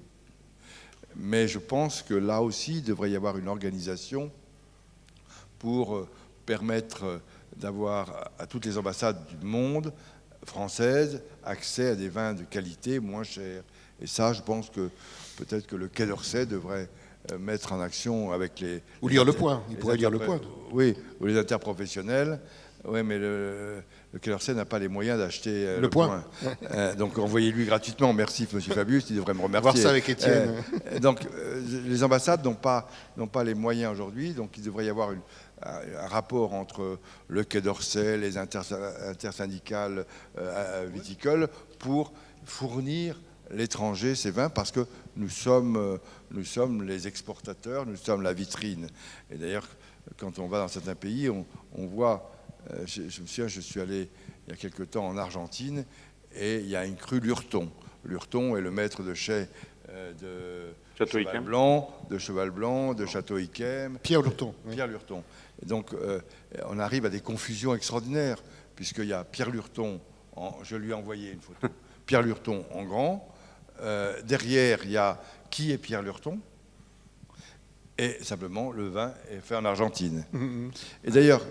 mais je pense que là aussi, il devrait y avoir une organisation pour permettre d'avoir à toutes les ambassades du monde françaises accès à des vins de qualité moins chers. Et ça, je pense que peut-être que le Quai d'Orsay devrait mettre en action avec les... Ou lire Le Point, il pourrait lire Le Point. Oui, ou les interprofessionnels. Oui, mais le Quai d'Orsay n'a pas les moyens d'acheter Le Point. Donc envoyez-lui gratuitement. Merci, Monsieur Fabius, il devrait me remercier. Voir ça avec Étienne. Donc les ambassades n'ont pas les moyens aujourd'hui, donc il devrait y avoir un rapport entre le Quai d'Orsay, les intersyndicales viticoles, pour fournir l'étranger ces vins, parce que nous sommes les exportateurs, nous sommes la vitrine. Et d'ailleurs, quand on va dans certains pays, on voit... Je me souviens, je suis allé il y a quelque temps en Argentine, et il y a une crue Lurton. Lurton est le maître de chai de Cheval Blanc, de Château Yquem. Pierre Lurton. Pierre Lurton. Et donc, on arrive à des confusions extraordinaires, puisqu'il y a Pierre Lurton, je lui ai envoyé une photo, Pierre Lurton en grand. Derrière, il y a qui est Pierre Lurton, et simplement, le vin est fait en Argentine. Et d'ailleurs,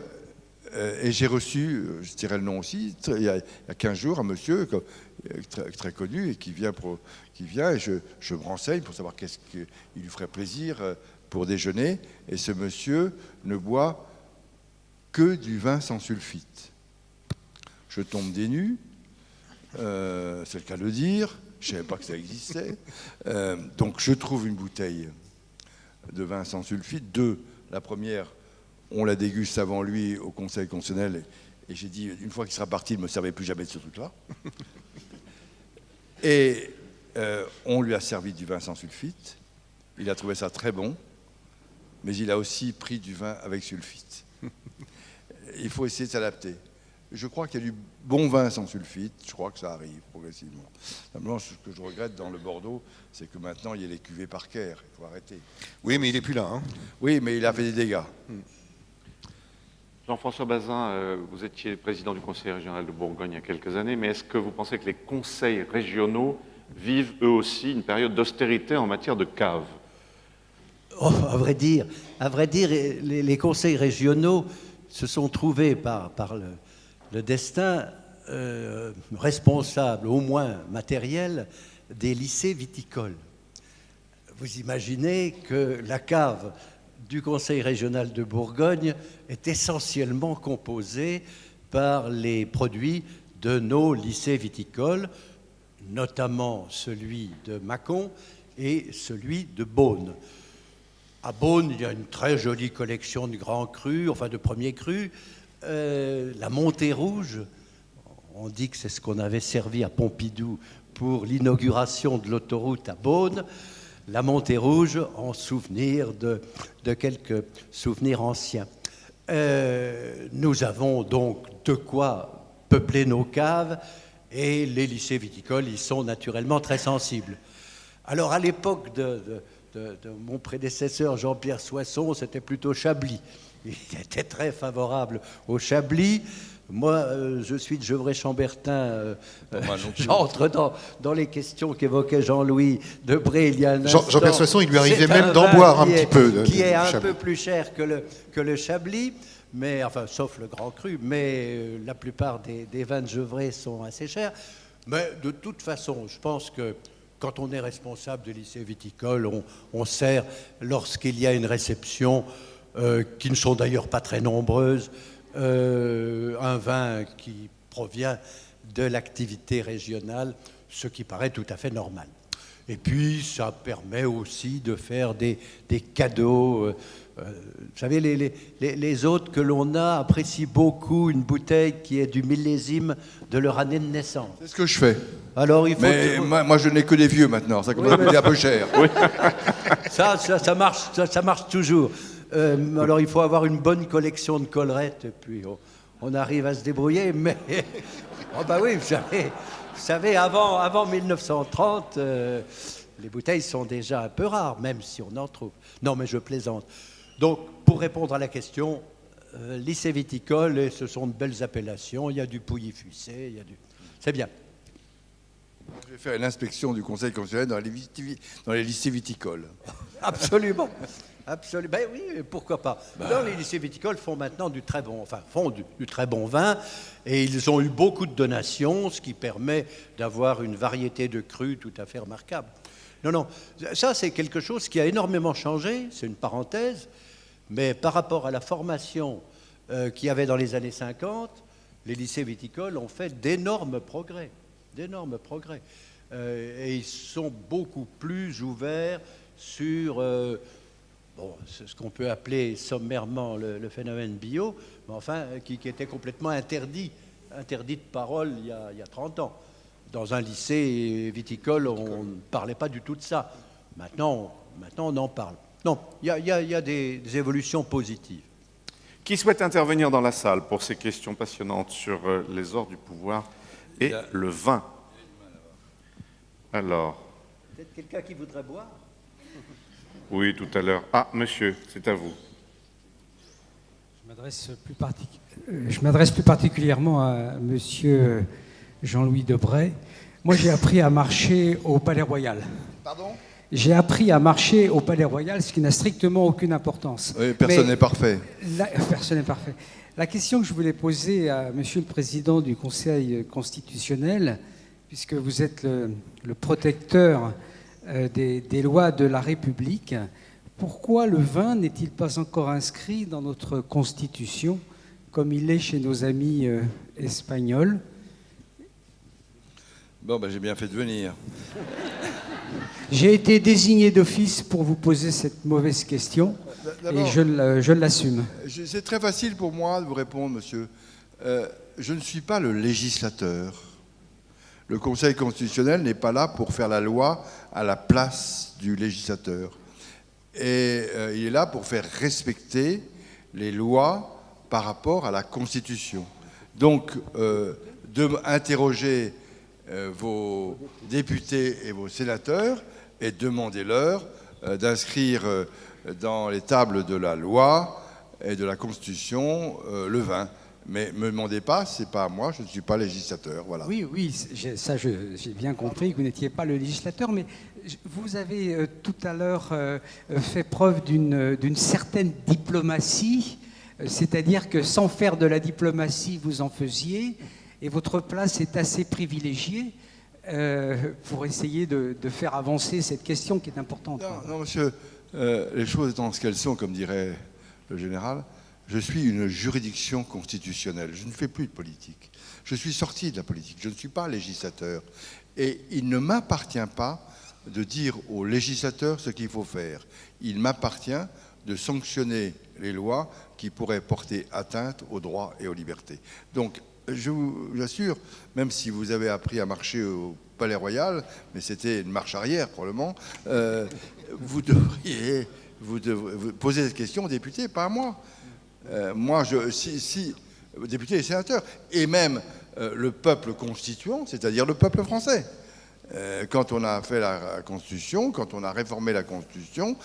et j'ai reçu, je dirais le nom aussi, il y a 15 jours, un monsieur très connu et qui vient et je me renseigne pour savoir qu'est-ce qu'il lui ferait plaisir pour déjeuner. Et ce monsieur ne boit que du vin sans sulfite. Je tombe des nues, c'est le cas de le dire, je ne savais pas que ça existait. Donc je trouve une bouteille de vin sans sulfite. La première, on la déguste avant lui au Conseil constitutionnel, et j'ai dit, une fois qu'il sera parti, il ne me servait plus jamais de ce truc-là. Et on lui a servi du vin sans sulfite, il a trouvé ça très bon, mais il a aussi pris du vin avec sulfite. Il faut essayer de s'adapter. Je crois qu'il y a du bon vin sans sulfite, je crois que ça arrive progressivement. Simplement, ce que je regrette dans le Bordeaux, c'est que maintenant, il y a les cuvées Parker, il faut arrêter. Oui, mais il n'est plus là. Hein. Oui, mais il a fait des dégâts. Jean-François Bazin, vous étiez président du Conseil régional de Bourgogne il y a quelques années, mais est-ce que vous pensez que les conseils régionaux vivent eux aussi une période d'austérité en matière de cave? À vrai dire, les conseils régionaux se sont trouvés par le destin responsable, au moins matériel, des lycées viticoles. Vous imaginez que la cave du Conseil régional de Bourgogne est essentiellement composée par les produits de nos lycées viticoles, notamment celui de Mâcon et celui de Beaune. À Beaune, il y a une très jolie collection de grands crus, enfin de premiers crus. La Montée Rouge, on dit que c'est ce qu'on avait servi à Pompidou pour l'inauguration de l'autoroute à Beaune. La Montée Rouge en souvenir de quelques souvenirs anciens. Nous avons donc de quoi peupler nos caves et les lycées viticoles y sont naturellement très sensibles. Alors à l'époque de mon prédécesseur Jean-Pierre Soisson, c'était plutôt Chablis. Il était très favorable au Chablis. Moi, je suis de Gevrey-Chambertin. J'entre dans les questions qu'évoquait Jean-Louis Debré il y a un instant. Jean-Pierre Soisson, il lui arrivait C'est même d'en boire un qui petit est- peu. Qui est un Chablis. peu plus cher que le Chablis, mais, enfin, sauf le Grand Cru, mais la plupart des vins de Gevrey sont assez chers. Mais de toute façon, je pense que quand on est responsable de lycée viticole, on sert, lorsqu'il y a une réception, qui ne sont d'ailleurs pas très nombreuses, un vin qui provient de l'activité régionale, ce qui paraît tout à fait normal. Et puis, ça permet aussi de faire des cadeaux. Vous savez, les hôtes que l'on a apprécient beaucoup une bouteille qui est du millésime de leur année de naissance. C'est ce que je fais. Alors, il faut Mais moi, je n'ai que des vieux maintenant, ça commence à coûter un peu cher. ça marche toujours. Alors, il faut avoir une bonne collection de collerettes, et puis on arrive à se débrouiller. Mais, oh bah oui, vous savez avant 1930, les bouteilles sont déjà un peu rares, même si on en trouve. Non, mais je plaisante. Donc, pour répondre à la question, lycée viticole, et ce sont de belles appellations. Il y a du Pouilly-Fuissé, il y a du... C'est bien. Je vais faire une inspection du Conseil constitutionnel dans les lycées viticoles. Absolument. Absolument. Ben oui, pourquoi pas. Alors, les lycées viticoles font maintenant du très bon vin, et ils ont eu beaucoup de donations, ce qui permet d'avoir une variété de crus tout à fait remarquable. Non, ça c'est quelque chose qui a énormément changé, c'est une parenthèse, mais par rapport à la formation qu'il y avait dans les années 50, les lycées viticoles ont fait d'énormes progrès. Et ils sont beaucoup plus ouverts sur ce qu'on peut appeler sommairement le phénomène bio, mais enfin qui était complètement interdit de parole il y a 30 ans. Dans un lycée viticole, on ne parlait pas du tout de ça. Maintenant on en parle. Non, il y a des évolutions positives. Qui souhaite intervenir dans la salle pour ces questions passionnantes sur les ors du pouvoir et le vin? Alors, Peut-être quelqu'un qui voudrait boire? oui, tout à l'heure. Ah, monsieur, c'est à vous. Je m'adresse plus particulièrement à monsieur Jean-Louis Debré. Moi, j'ai appris à marcher au Palais Royal. Pardon? J'ai appris à marcher au Palais Royal, ce qui n'a strictement aucune importance. Oui, personne n'est parfait. Personne n'est parfait. La question que je voulais poser à monsieur le président du Conseil constitutionnel, puisque vous êtes le protecteur des lois de la République, pourquoi le vin n'est-il pas encore inscrit dans notre Constitution, comme il est chez nos amis espagnols? Bon, j'ai bien fait de venir. J'ai été désigné d'office pour vous poser cette mauvaise question, et je l'assume. C'est très facile pour moi de vous répondre, monsieur. Je ne suis pas le législateur. Le Conseil constitutionnel n'est pas là pour faire la loi à la place du législateur. Et il est là pour faire respecter les lois par rapport à la Constitution. Donc, interroger vos députés et vos sénateurs et demandez-leur d'inscrire dans les tables de la loi et de la Constitution le vin. Mais ne me demandez pas, c'est pas à moi, je ne suis pas législateur. Voilà. Oui, j'ai bien compris que vous n'étiez pas le législateur, mais vous avez tout à l'heure fait preuve d'une certaine diplomatie, c'est-à-dire que sans faire de la diplomatie, vous en faisiez, et votre place est assez privilégiée pour essayer de faire avancer cette question qui est importante. Non, monsieur, les choses étant ce qu'elles sont, comme dirait le général, je suis une juridiction constitutionnelle. Je ne fais plus de politique. Je suis sorti de la politique. Je ne suis pas législateur. Et il ne m'appartient pas de dire aux législateurs ce qu'il faut faire. Il m'appartient de sanctionner les lois qui pourraient porter atteinte aux droits et aux libertés. Donc, je vous assure, même si vous avez appris à marcher au Palais Royal, mais c'était une marche arrière probablement, vous devriez vous poser cette question aux députés, pas à moi. Moi, si députés et sénateurs, et même le peuple constituant, c'est-à-dire le peuple français. Quand on a fait la Constitution, quand on a réformé la Constitution,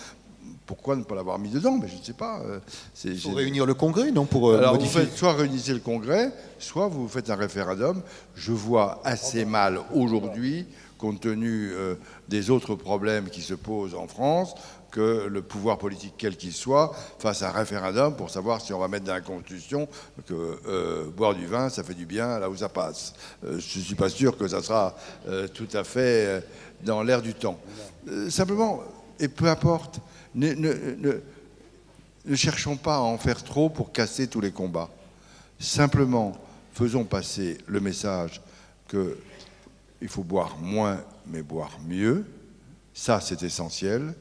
pourquoi ne pas l'avoir mis dedans? Mais je ne sais pas. Il faut réunir le Congrès, non, pour Alors, modifier. vous faites, soit réunissez le Congrès, soit vous faites un référendum. Je vois assez mal aujourd'hui, compte tenu des autres problèmes qui se posent en France, que le pouvoir politique, quel qu'il soit, fasse un référendum pour savoir si on va mettre dans la Constitution que boire du vin, ça fait du bien là où ça passe. Je ne suis pas sûr que ça sera tout à fait dans l'air du temps. Simplement, et peu importe, ne cherchons pas à en faire trop pour casser tous les combats. Simplement, faisons passer le message qu'il faut boire moins, mais boire mieux. Ça, c'est essentiel.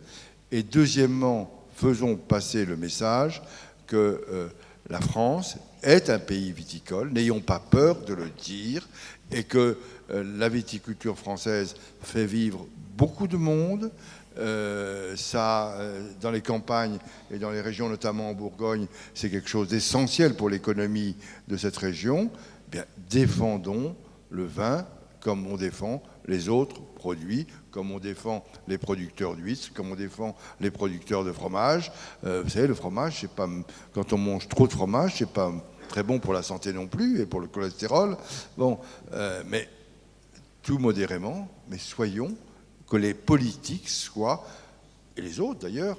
Et deuxièmement, faisons passer le message que la France est un pays viticole, n'ayons pas peur de le dire, et que la viticulture française fait vivre beaucoup de monde. Dans les campagnes et dans les régions, notamment en Bourgogne, c'est quelque chose d'essentiel pour l'économie de cette région. Eh bien, défendons le vin comme on défend les autres produits, comme on défend les producteurs d'huîtres, comme on défend les producteurs de fromage. Vous savez, le fromage, c'est pas, quand on mange trop de fromage, c'est pas très bon pour la santé non plus et pour le cholestérol. Bon, mais tout modérément, mais soyons que les politiques soient, et les autres d'ailleurs,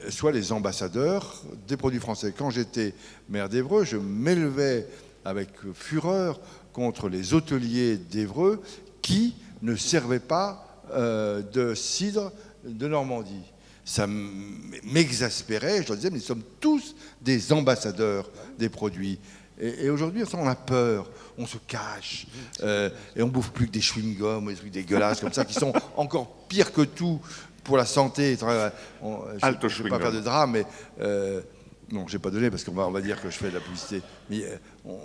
soient les ambassadeurs des produits français. Quand j'étais maire d'Évreux, je m'élevais avec fureur contre les hôteliers d'Évreux qui ne servaient pas de cidre de Normandie. Ça m'exaspérait, je leur disais, mais nous sommes tous des ambassadeurs des produits. Et aujourd'hui, on a peur, on se cache, et on bouffe plus que des chewing-gums, des trucs dégueulasses comme ça, qui sont encore pires que tout pour la santé. Je ne vais pas faire de drame, mais... non, je n'ai pas donné, parce qu'on va dire que je fais de la publicité. Mais on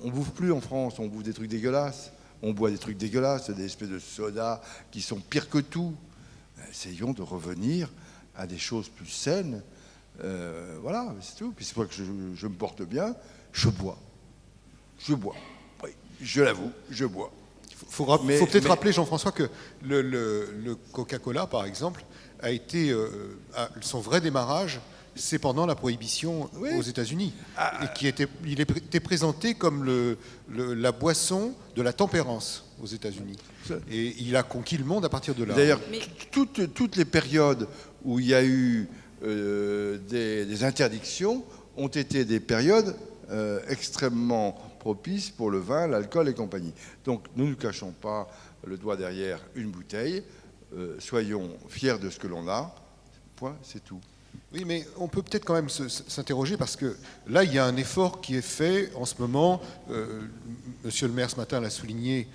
ne bouffe plus en France, on bouffe des trucs dégueulasses. On boit des trucs dégueulasses, des espèces de sodas qui sont pires que tout. Essayons de revenir à des choses plus saines. Voilà, c'est tout. Puis c'est pour que je me porte bien. Je bois. Oui, je l'avoue, je bois. Il faut peut-être rappeler, Jean-François, que le Coca-Cola, par exemple, a été son vrai démarrage, c'est pendant la prohibition aux États-Unis, et il était présenté comme la boisson de la tempérance aux États-Unis. Et il a conquis le monde à partir de là. D'ailleurs, toutes les périodes où il y a eu des interdictions ont été des périodes extrêmement propices pour le vin, l'alcool et compagnie. Donc, nous ne cachons pas le doigt derrière une bouteille. Soyons fiers de ce que l'on a. Point, c'est tout. Oui, mais on peut peut-être quand même s'interroger parce que là, il y a un effort qui est fait en ce moment. Monsieur le maire ce matin l'a souligné,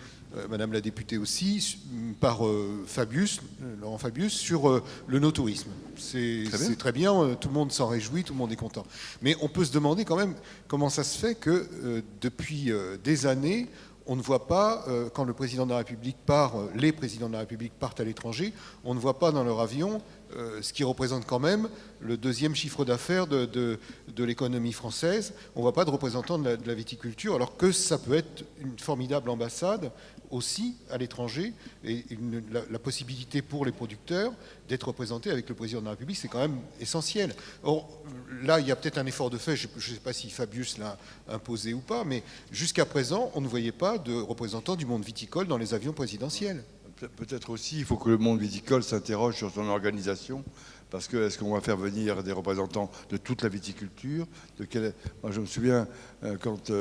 Madame la députée aussi, par Laurent Fabius, sur le no-tourisme. C'est très bien, tout le monde s'en réjouit, tout le monde est content. Mais on peut se demander quand même comment ça se fait que depuis des années, on ne voit pas, quand le président de la République part, les présidents de la République partent à l'étranger, on ne voit pas dans leur avion ce qui représente quand même le deuxième chiffre d'affaires de l'économie française. On ne voit pas de représentants de la viticulture, alors que ça peut être une formidable ambassade aussi à l'étranger, et la possibilité pour les producteurs d'être représentés avec le président de la République, c'est quand même essentiel. Or, là, il y a peut-être un effort de fait, je ne sais pas si Fabius l'a imposé ou pas, mais jusqu'à présent, on ne voyait pas de représentants du monde viticole dans les avions présidentiels. Peut-être aussi, il faut que le monde viticole s'interroge sur son organisation, parce que est-ce qu'on va faire venir des représentants de toute la viticulture? Moi, je me souviens quand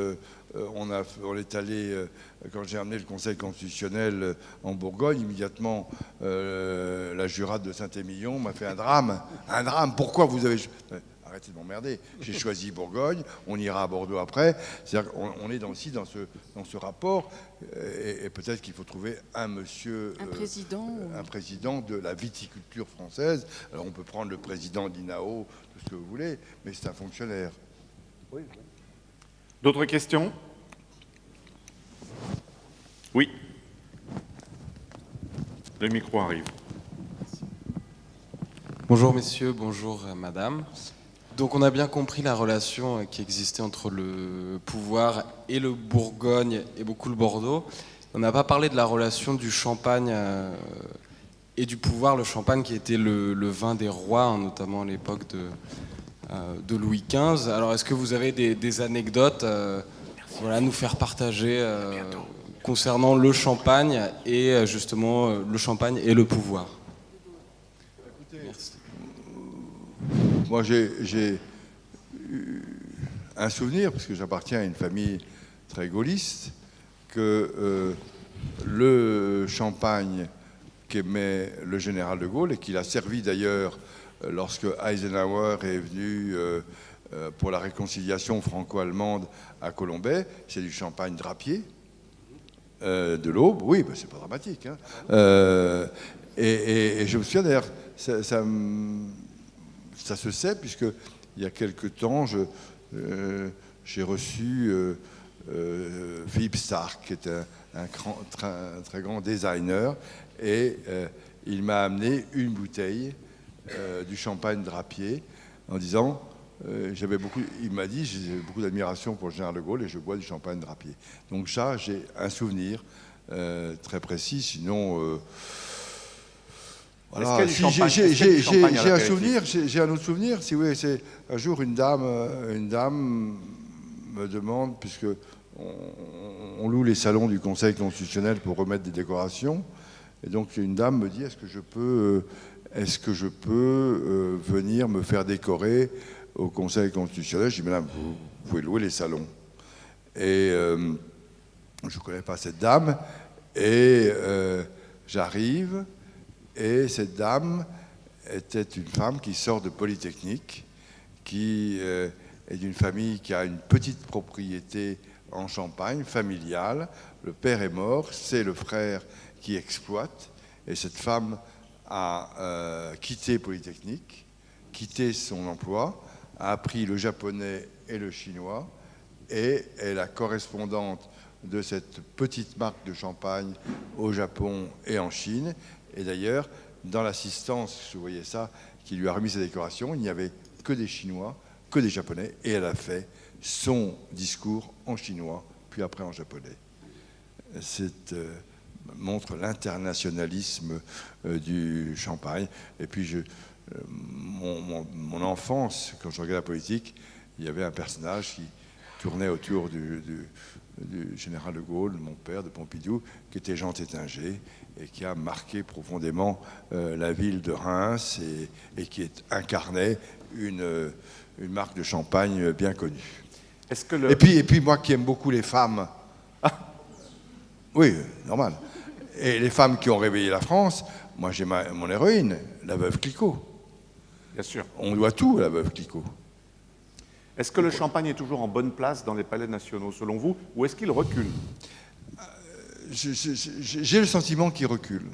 on est allé, quand j'ai amené le Conseil constitutionnel en Bourgogne, immédiatement la jurade de Saint-Émilion m'a fait un drame. Un drame. Pourquoi vous avez arrêtez de m'emmerder. J'ai choisi Bourgogne, on ira à Bordeaux après. C'est-à-dire qu'on est aussi dans ce rapport, et peut-être qu'il faut trouver un président de la viticulture française. Alors on peut prendre le président d'INAO, tout ce que vous voulez, mais c'est un fonctionnaire. Oui. D'autres questions? Oui. Le micro arrive. Bonjour messieurs, bonjour madame. Donc on a bien compris la relation qui existait entre le pouvoir et le Bourgogne et beaucoup le Bordeaux. On n'a pas parlé de la relation du champagne et du pouvoir. Le champagne qui était le vin des rois, hein, notamment à l'époque de Louis XV. Alors est-ce que vous avez des anecdotes à nous faire partager concernant le champagne et justement le champagne et le pouvoir? Merci. Moi, j'ai un souvenir, parce que j'appartiens à une famille très gaulliste, que le champagne qu'aimait le général de Gaulle, et qu'il a servi d'ailleurs lorsque Eisenhower est venu pour la réconciliation franco-allemande à Colombey, c'est du champagne Drapier, de l'Aube. Oui, ben, c'est pas dramatique. Hein. Et je me souviens d'ailleurs, ça se sait, puisque il y a quelque temps, j'ai reçu Philippe Stark, qui est un très grand designer, et il m'a amené une bouteille du champagne Drapier en disant, il m'a dit, j'ai beaucoup d'admiration pour le général de Gaulle et je bois du champagne Drapier. Donc ça, j'ai un souvenir très précis, sinon... Voilà. J'ai un autre souvenir. Si oui, c'est un jour une dame me demande, puisque on loue les salons du Conseil constitutionnel pour remettre des décorations, et donc une dame me dit est-ce que je peux venir me faire décorer au Conseil constitutionnel? Je dis madame, vous pouvez louer les salons. Et je ne connais pas cette dame, et j'arrive. Et cette dame était une femme qui sort de Polytechnique, qui est d'une famille qui a une petite propriété en Champagne, familiale. Le père est mort, c'est le frère qui exploite. Et cette femme a quitté Polytechnique, quitté son emploi, a appris le japonais et le chinois, et est la correspondante de cette petite marque de champagne au Japon et en Chine. Et d'ailleurs, dans l'assistance, je voyais ça, qui lui a remis sa décoration, il n'y avait que des Chinois, que des Japonais, et elle a fait son discours en chinois, puis après en japonais. Montre l'internationalisme du champagne. Et puis, mon enfance, quand je regardais la politique, il y avait un personnage qui tournait autour du général de Gaulle, mon père, de Pompidou, qui était Jean Tétinger, et qui a marqué profondément la ville de Reims, et qui incarnait une marque de champagne bien connue. Et puis moi qui aime beaucoup les femmes, oui, normal, et les femmes qui ont réveillé la France, moi j'ai mon héroïne, la veuve Clicquot. Bien sûr. On doit tout à la veuve Clicquot. Est-ce que le champagne est toujours en bonne place dans les palais nationaux, selon vous, ou est-ce qu'il recule? J'ai le sentiment qu'il recule.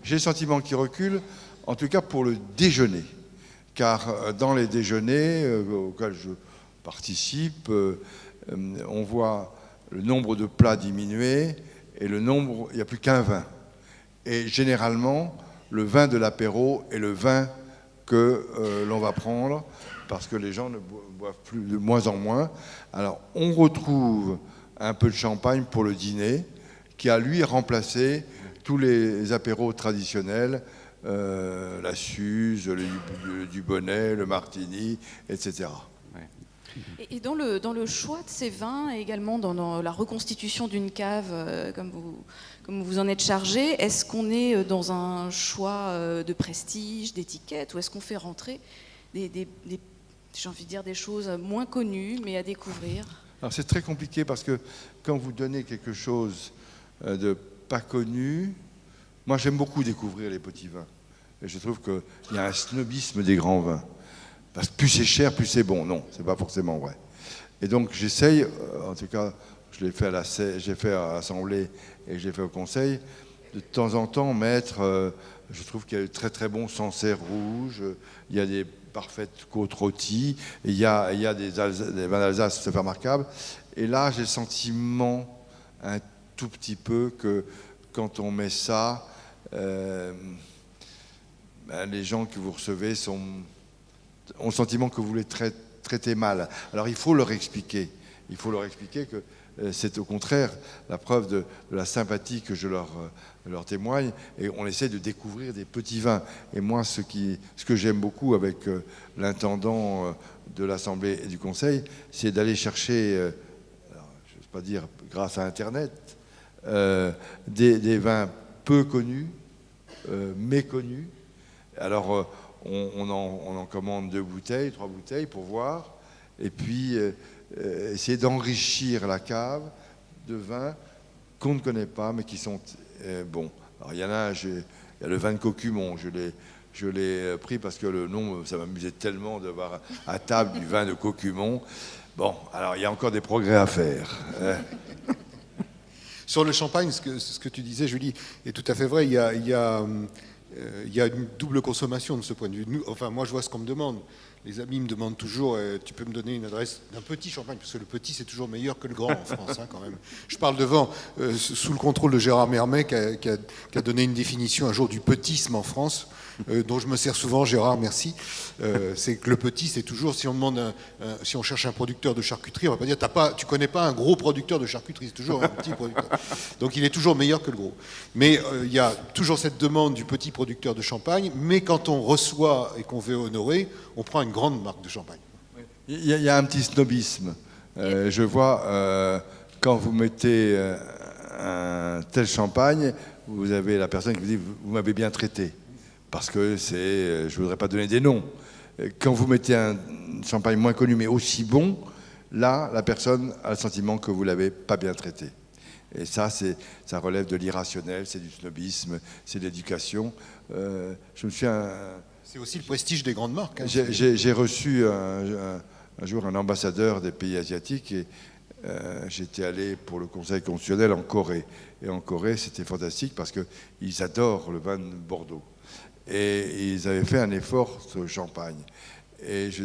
J'ai le sentiment qu'il recule, en tout cas pour le déjeuner. Car dans les déjeuners auxquels je participe, on voit le nombre de plats diminuer et il n'y a plus qu'un vin. Et généralement, le vin de l'apéro est le vin que l'on va prendre, parce que les gens ne boivent plus de moins en moins. Alors, on retrouve un peu de champagne pour le dîner, qui a, lui, remplacé tous les apéros traditionnels, la Suze, le Dubonnet, le Martini, etc. Et dans le choix de ces vins, et également dans la reconstitution d'une cave, comme vous en êtes chargé, est-ce qu'on est dans un choix de prestige, d'étiquette, ou est-ce qu'on fait rentrer j'ai envie de dire des choses moins connues, mais à découvrir? Alors c'est très compliqué, parce que quand vous donnez quelque chose de pas connu, moi j'aime beaucoup découvrir les petits vins. Et je trouve qu'il y a un snobisme des grands vins. Parce que plus c'est cher, plus c'est bon. Non, c'est pas forcément vrai. Et donc j'essaye, en tout cas, je l'ai fait j'ai fait à l'Assemblée et j'ai fait au Conseil, de temps en temps mettre, je trouve qu'il y a de très très bons Sancerre rouges, il y a des parfaites côtes rôties, il y a des vins d'Alsace super remarquables. Et là, j'ai le sentiment un tout petit peu que quand on met ça, les gens que vous recevez ont le sentiment que vous les traitez mal. Alors il faut leur expliquer. Il faut leur expliquer que c'est au contraire la preuve de la sympathie que je leur témoigne, et on essaie de découvrir des petits vins. Et moi, ce que j'aime beaucoup avec l'intendant de l'Assemblée et du Conseil, c'est d'aller chercher, je n'ose pas dire grâce à Internet, des vins peu connus, méconnus. Alors on en commande 2 bouteilles, 3 bouteilles pour voir, et puis essayer d'enrichir la cave de vins qu'on ne connaît pas, mais qui sont bons. Alors il y en a, il y a le vin de Cocumont, je l'ai pris parce que le nom, ça m'amusait tellement de voir à table du vin de Cocumont. Bon, alors il y a encore des progrès à faire. Sur le champagne, ce que tu disais, Julie, est tout à fait vrai. Il y a une double consommation de ce point de vue. Enfin, moi, je vois ce qu'on me demande. Les amis me demandent toujours, tu peux me donner une adresse d'un petit champagne, parce que le petit, c'est toujours meilleur que le grand en France, hein, quand même. Je parle devant, sous le contrôle de Gérard Mermet, qui a donné une définition un jour du petisme en France, dont je me sers souvent. Gérard, merci. C'est que le petit, c'est toujours, si on demande, si on cherche un producteur de charcuterie, on va pas dire, tu connais pas un gros producteur de charcuterie, c'est toujours un petit producteur. Donc il est toujours meilleur que le gros. Mais il y a toujours cette demande du petit producteur de champagne, mais quand on reçoit et qu'on veut honorer, on prend une grande marque de champagne. Il y a un petit snobisme. Je vois, quand vous mettez un tel champagne, vous avez la personne qui vous dit « vous m'avez bien traité ». Parce que je ne voudrais pas donner des noms. Quand vous mettez un champagne moins connu mais aussi bon, là, la personne a le sentiment que vous ne l'avez pas bien traité. Et ça relève de l'irrationnel, c'est du snobisme, c'est de l'éducation. Je me suis C'est aussi le prestige des grandes marques. Hein. J'ai reçu un jour un ambassadeur des pays asiatiques et j'étais allé pour le Conseil constitutionnel en Corée. Et en Corée, c'était fantastique parce qu'ils adorent le vin de Bordeaux. Et ils avaient fait un effort sur le champagne. Et je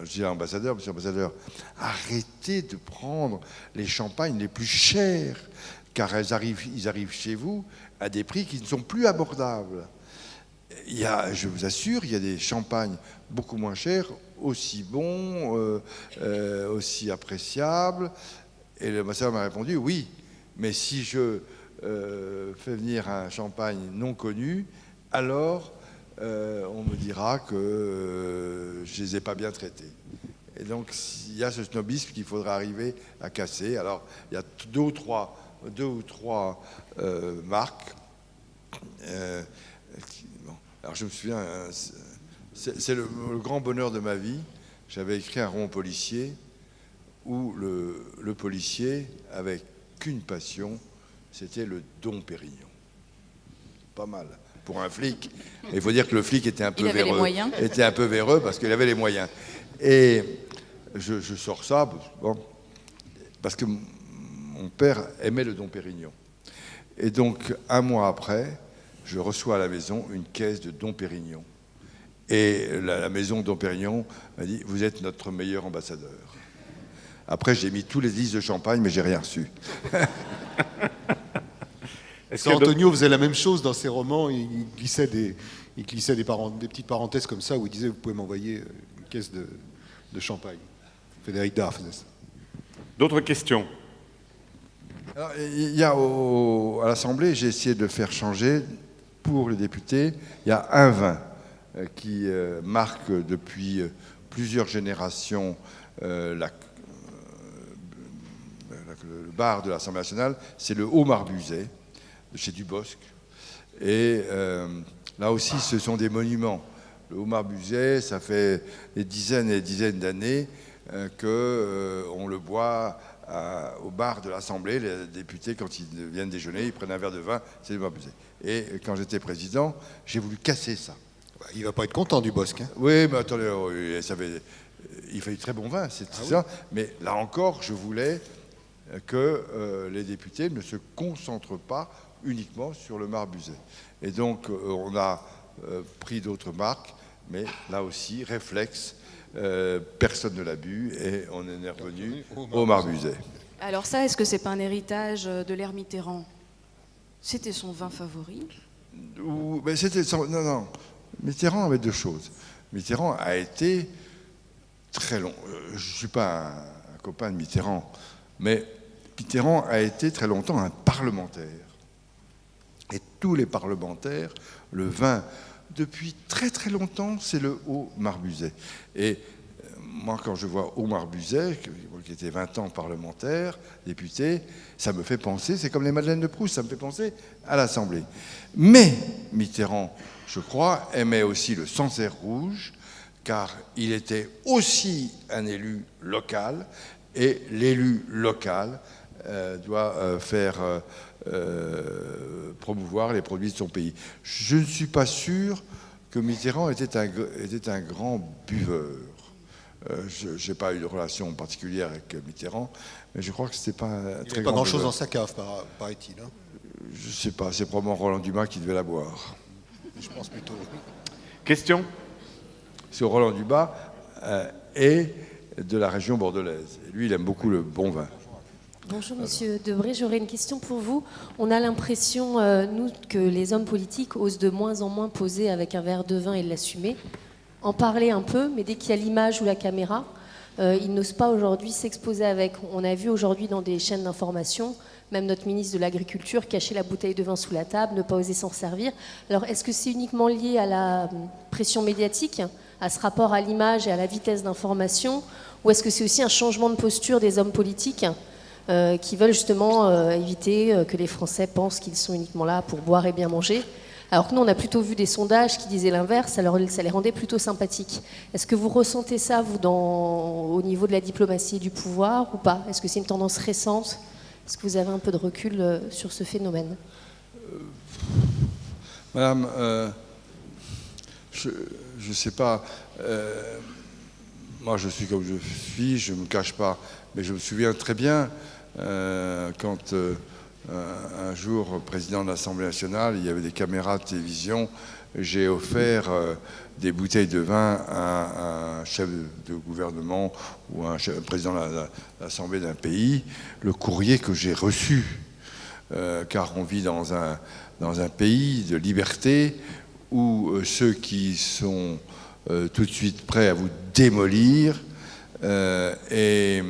dis à l'ambassadeur, monsieur l'ambassadeur, arrêtez de prendre les champagnes les plus chers, car ils arrivent chez vous à des prix qui ne sont plus abordables. Je vous assure, il y a des champagnes beaucoup moins chers, aussi bons, aussi appréciables. Et l'ambassadeur m'a répondu, oui, mais si je fais venir un champagne non connu, alors on me dira que je ne les ai pas bien traités. Et donc il y a ce snobisme qu'il faudra arriver à casser. Alors il y a deux ou trois marques. Alors je me souviens, c'est le grand bonheur de ma vie. J'avais écrit un roman policier où le policier avait qu'une passion, c'était le Dom Pérignon. Pas mal pour un flic. Il faut dire que le flic était un peu véreux parce qu'il avait les moyens. Et je sors ça parce que mon père aimait le Dom Pérignon. Et donc, un mois après, je reçois à la maison une caisse de Dom Pérignon. Et la maison Dom Pérignon m'a dit « Vous êtes notre meilleur ambassadeur ». Après, j'ai mis tous les listes de champagne, mais j'ai rien reçu. Antonio faisait la même chose dans ses romans. Il glissait des petites parenthèses comme ça où il disait « Vous pouvez m'envoyer une caisse de champagne ». Frédéric Dard faisait ça. D'autres questions? Alors, il y a à l'Assemblée, j'ai essayé de faire changer, pour les députés, il y a un vin qui marque depuis plusieurs générations le bar de l'Assemblée nationale, c'est le Haut-Marbuzet, de chez Dubosc. Et là aussi, ce sont des monuments. Le Haut-Marbuzet, ça fait des dizaines et des dizaines d'années qu'on le boit au bar de l'Assemblée. Les députés, quand ils viennent déjeuner, ils prennent un verre de vin, c'est le Haut-Marbuzet. Et quand j'étais président, j'ai voulu casser ça. Il ne va pas être content du Bosc. Hein. Oui, mais attendez, il fait du très bon vin, c'est ça. Oui. Mais là encore, je voulais que les députés ne se concentrent pas uniquement sur le Marbuzet. Et donc, on a pris d'autres marques, mais là aussi, réflexe, personne ne l'a bu, et on en est revenu au Marbuzet. Alors ça, est-ce que c'est pas un héritage de l'ère Mitterrand? C'était son vin favori? Mais c'était non. Mitterrand avait deux choses. Mitterrand a été très long. Je ne suis pas un copain de Mitterrand, mais Mitterrand a été très longtemps un parlementaire. Et tous les parlementaires, le vin, depuis très très longtemps, c'est le Haut Marbuzet. Et moi, quand je vois Haut Marbuzet, qui était 20 ans parlementaire, député, ça me fait penser, c'est comme les Madeleines de Proust, ça me fait penser à l'Assemblée. Mais Mitterrand, je crois, aimait aussi le Sancerre rouge, car il était aussi un élu local, et l'élu local doit faire promouvoir les produits de son pays. Je ne suis pas sûr que Mitterrand était un grand buveur. Je n'ai pas eu de relation particulière avec Mitterrand, mais je crois que c'était pas un très grand. Il n'y a pas grand-chose dans sa cave, paraît-il. Hein. Je ne sais pas, c'est probablement Roland Dumas qui devait la boire. Je pense plutôt. Question? Sur Roland Dumas est de la région bordelaise. Et lui, il aime beaucoup le bon vin. Bonjour Monsieur Debré, j'aurais une question pour vous. On a l'impression, nous, que les hommes politiques osent de moins en moins poser avec un verre de vin et l'assumer. En parler un peu, mais dès qu'il y a l'image ou la caméra, ils n'osent pas aujourd'hui s'exposer avec. On a vu aujourd'hui dans des chaînes d'information, même notre ministre de l'Agriculture cacher la bouteille de vin sous la table, ne pas oser s'en servir. Alors est-ce que c'est uniquement lié à la pression médiatique, à ce rapport à l'image et à la vitesse d'information, ou est-ce que c'est aussi un changement de posture des hommes politiques qui veulent justement éviter que les Français pensent qu'ils sont uniquement là pour boire et bien manger? Alors que nous, on a plutôt vu des sondages qui disaient l'inverse, ça les rendait plutôt sympathiques. Est-ce que vous ressentez ça, vous, au niveau de la diplomatie et du pouvoir, ou pas? Est-ce que c'est une tendance récente? Est-ce que vous avez un peu de recul sur ce phénomène? Madame, je ne sais pas. Moi, je suis comme je suis, je ne me cache pas. Mais je me souviens très bien quand... un jour, président de l'Assemblée nationale, il y avait des caméras de télévision. J'ai offert des bouteilles de vin à un chef de gouvernement ou à un président de l'Assemblée d'un pays. Le courrier que j'ai reçu, car on vit dans un pays de liberté où ceux qui sont tout de suite prêts à vous démolir était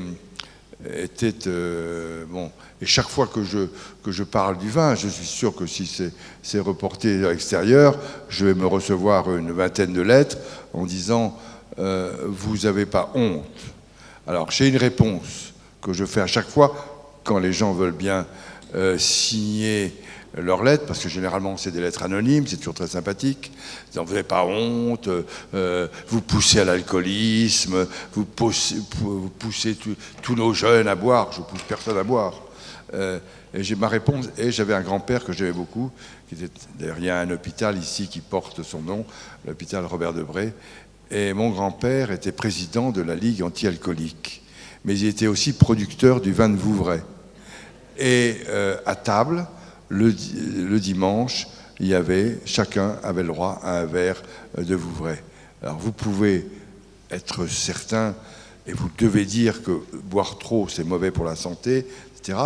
bon. Et chaque fois que je parle du vin, je suis sûr que si c'est reporté à l'extérieur, je vais me recevoir une vingtaine de lettres en disant vous n'avez pas honte. Alors j'ai une réponse que je fais à chaque fois quand les gens veulent bien signer leurs lettres, parce que généralement c'est des lettres anonymes, c'est toujours très sympathique. Vous n'avez pas honte, vous poussez à l'alcoolisme, vous poussez tous nos jeunes à boire. Je ne pousse personne à boire. Et j'ai ma réponse, et j'avais un grand-père que j'aimais beaucoup, d'ailleurs il y a un hôpital ici qui porte son nom, l'hôpital Robert Debré, et mon grand-père était président de la Ligue anti-alcoolique, mais il était aussi producteur du vin de Vouvray. Et à table, le dimanche, chacun avait le droit à un verre de Vouvray. Alors vous pouvez être certain, et vous devez dire que boire trop c'est mauvais pour la santé, etc.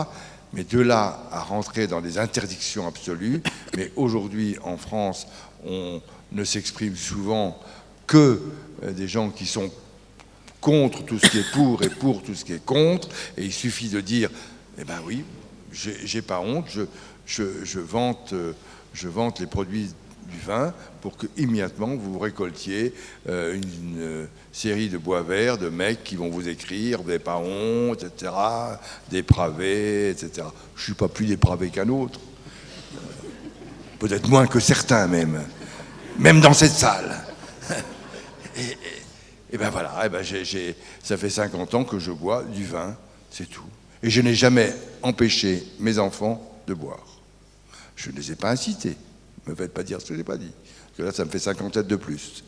Mais de là à rentrer dans des interdictions absolues, mais aujourd'hui en France, on ne s'exprime souvent que des gens qui sont contre tout ce qui est pour et pour tout ce qui est contre, et il suffit de dire, eh ben oui, j'ai pas honte, je vante les produits du vin pour que immédiatement vous récoltiez une série de bois verts, de mecs qui vont vous écrire, vous n'avez pas honte, etc., dépravé, etc. Je ne suis pas plus dépravé qu'un autre. Peut-être moins que certains même dans cette salle. Et ben voilà, ça fait 50 ans que je bois du vin, c'est tout. Et je n'ai jamais empêché mes enfants de boire. Je ne les ai pas incités. Ne me faites pas dire ce que je n'ai pas dit. que là, ça me fait 50 têtes de plus.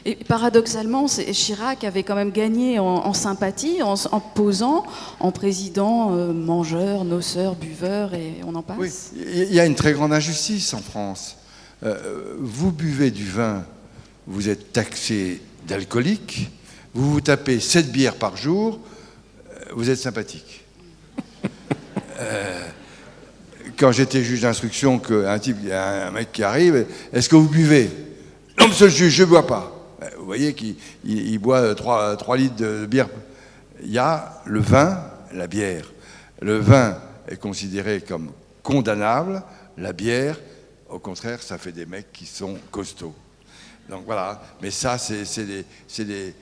Et paradoxalement, Chirac avait quand même gagné en sympathie en posant en président mangeur, noceur, buveur, et on en passe. Oui, il y a une très grande injustice en France. Vous buvez du vin, vous êtes taxé d'alcoolique, vous vous tapez 7 bières par jour, vous êtes sympathique. Quand j'étais juge d'instruction, il y a un mec qui arrive, est-ce que vous buvez? Non, monsieur le juge, je ne bois pas. Vous voyez qu'il boit 3 litres de bière. Il y a le vin, la bière. Le vin est considéré comme condamnable, la bière, au contraire, ça fait des mecs qui sont costauds. Donc voilà, mais ça, c'est des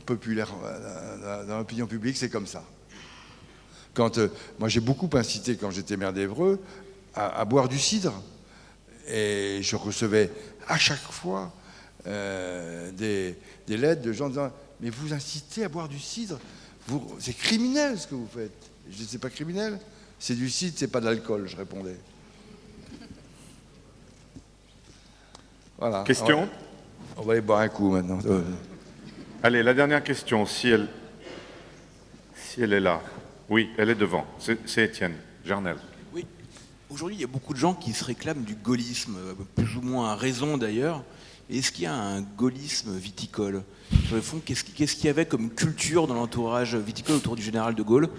populaires. Dans l'opinion publique, c'est comme ça. Moi, j'ai beaucoup incité, quand j'étais maire d'Évreux, à boire du cidre. Et je recevais à chaque fois des lettres de gens disant « Mais vous incitez à boire du cidre, c'est criminel ce que vous faites. » Je dis « C'est pas criminel, c'est du cidre, c'est pas de l'alcool », je répondais. Voilà. Question ? On va aller boire un coup maintenant. Allez, la dernière question, si elle est là. Oui, elle est devant. C'est Étienne Jarnel. Oui. Aujourd'hui, il y a beaucoup de gens qui se réclament du gaullisme, plus ou moins à raison d'ailleurs. Est-ce qu'il y a un gaullisme viticole? Sur le fond, qu'est-ce qu'il y avait comme culture dans l'entourage viticole autour du général de Gaulle?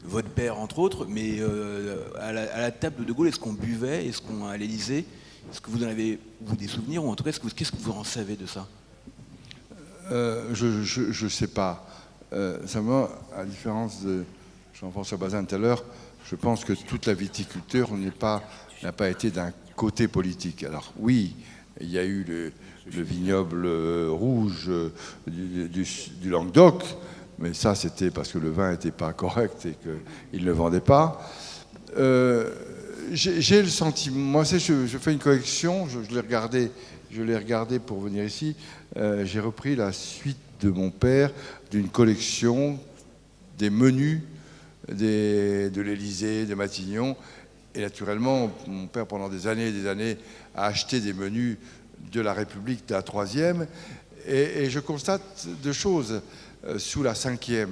Votre père, entre autres, mais à la table de De Gaulle, est-ce qu'on buvait? Est-ce qu'on à l'Élysée? Est-ce que vous en avez des souvenirs? Ou en tout cas, qu'est-ce que vous en savez de ça? Je ne sais pas. Simplement, à la différence de Jean-François Bazin tout à l'heure, je pense que toute la viticulture n'a pas été d'un côté politique. Alors oui, il y a eu le vignoble rouge du Languedoc, mais ça c'était parce que le vin n'était pas correct et qu'il ne le vendait pas. J'ai le sentiment, moi je fais une correction, je l'ai regardé pour venir ici, j'ai repris la suite de mon père d'une collection des menus de l'Élysée, de Matignon, et naturellement mon père pendant des années et des années a acheté des menus de la République de la 3e, et je constate deux choses sous la 5e.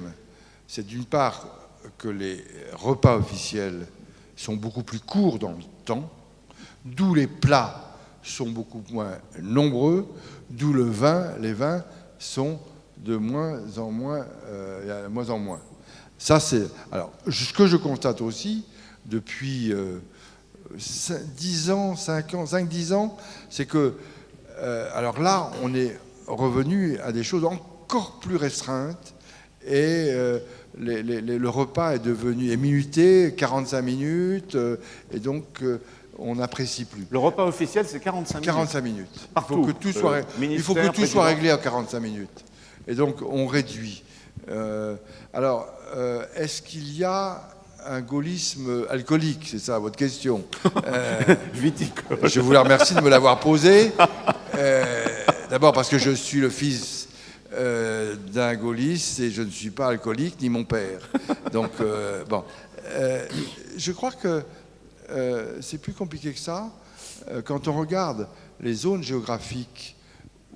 C'est d'une part que les repas officiels sont beaucoup plus courts dans le temps, d'où les plats sont beaucoup moins nombreux, d'où les vins sont de moins en moins, moins en moins. Ça, c'est. Alors, ce que je constate aussi depuis 10 ans, 5-10 ans, c'est que, alors là, on est revenu à des choses encore plus restreintes et le repas est minuté, 45 minutes, et donc on n'apprécie plus. Le repas officiel, c'est 45 minutes. 45 minutes. Partout. Il faut que tout soit réglé en 45 minutes. Et donc on réduit. Est-ce qu'il y a un gaullisme alcoolique? C'est ça votre question. Viticole. Je vous remercie de me l'avoir posé. D'abord parce que je suis le fils d'un gaulliste et je ne suis pas alcoolique, ni mon père. Donc, bon. Je crois que c'est plus compliqué que ça. Quand on regarde les zones géographiques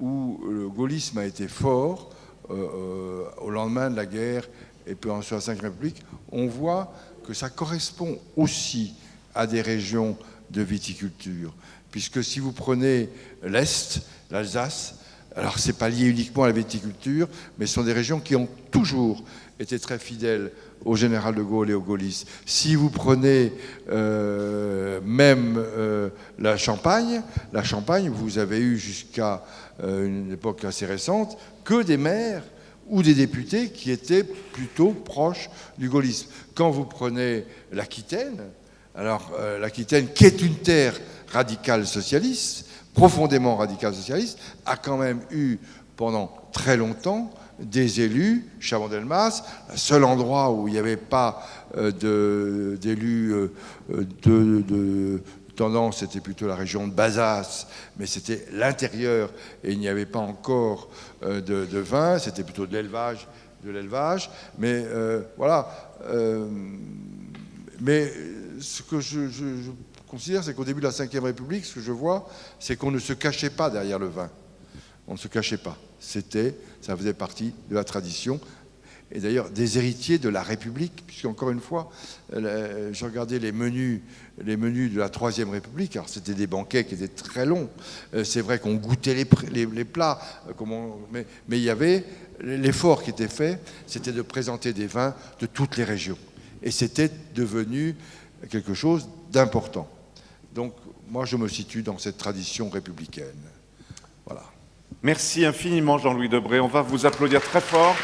où le gaullisme a été fort, au lendemain de la guerre et puis sur la Ve République, on voit que ça correspond aussi à des régions de viticulture. Puisque si vous prenez l'Est, l'Alsace, alors c'est pas lié uniquement à la viticulture, mais ce sont des régions qui ont toujours été très fidèles au général de Gaulle et aux gaullistes. Si vous prenez même la Champagne, vous avez eu jusqu'à une époque assez récente que des maires ou des députés qui étaient plutôt proches du gaullisme. Quand vous prenez l'Aquitaine, alors l'Aquitaine, qui est une terre radicale socialiste, profondément radicale socialiste, a quand même eu pendant très longtemps des élus, Chaban-Delmas, le seul endroit où il n'y avait pas d'élus de tendance, c'était plutôt la région de Bazas, mais c'était l'intérieur et il n'y avait pas encore de vin, c'était plutôt de l'élevage. Mais voilà. Mais ce que je considère, c'est qu'au début de la Ve République, ce que je vois, c'est qu'on ne se cachait pas derrière le vin. On ne se cachait pas. Ça faisait partie de la tradition. Et d'ailleurs, des héritiers de la République, puisqu'encore une fois, je regardais les menus de la Troisième République. Alors, c'était des banquets qui étaient très longs. C'est vrai qu'on goûtait les plats, mais il y avait l'effort qui était fait, c'était de présenter des vins de toutes les régions. Et c'était devenu quelque chose d'important. Donc, moi, je me situe dans cette tradition républicaine. Voilà. Merci infiniment, Jean-Louis Debré. On va vous applaudir très fort.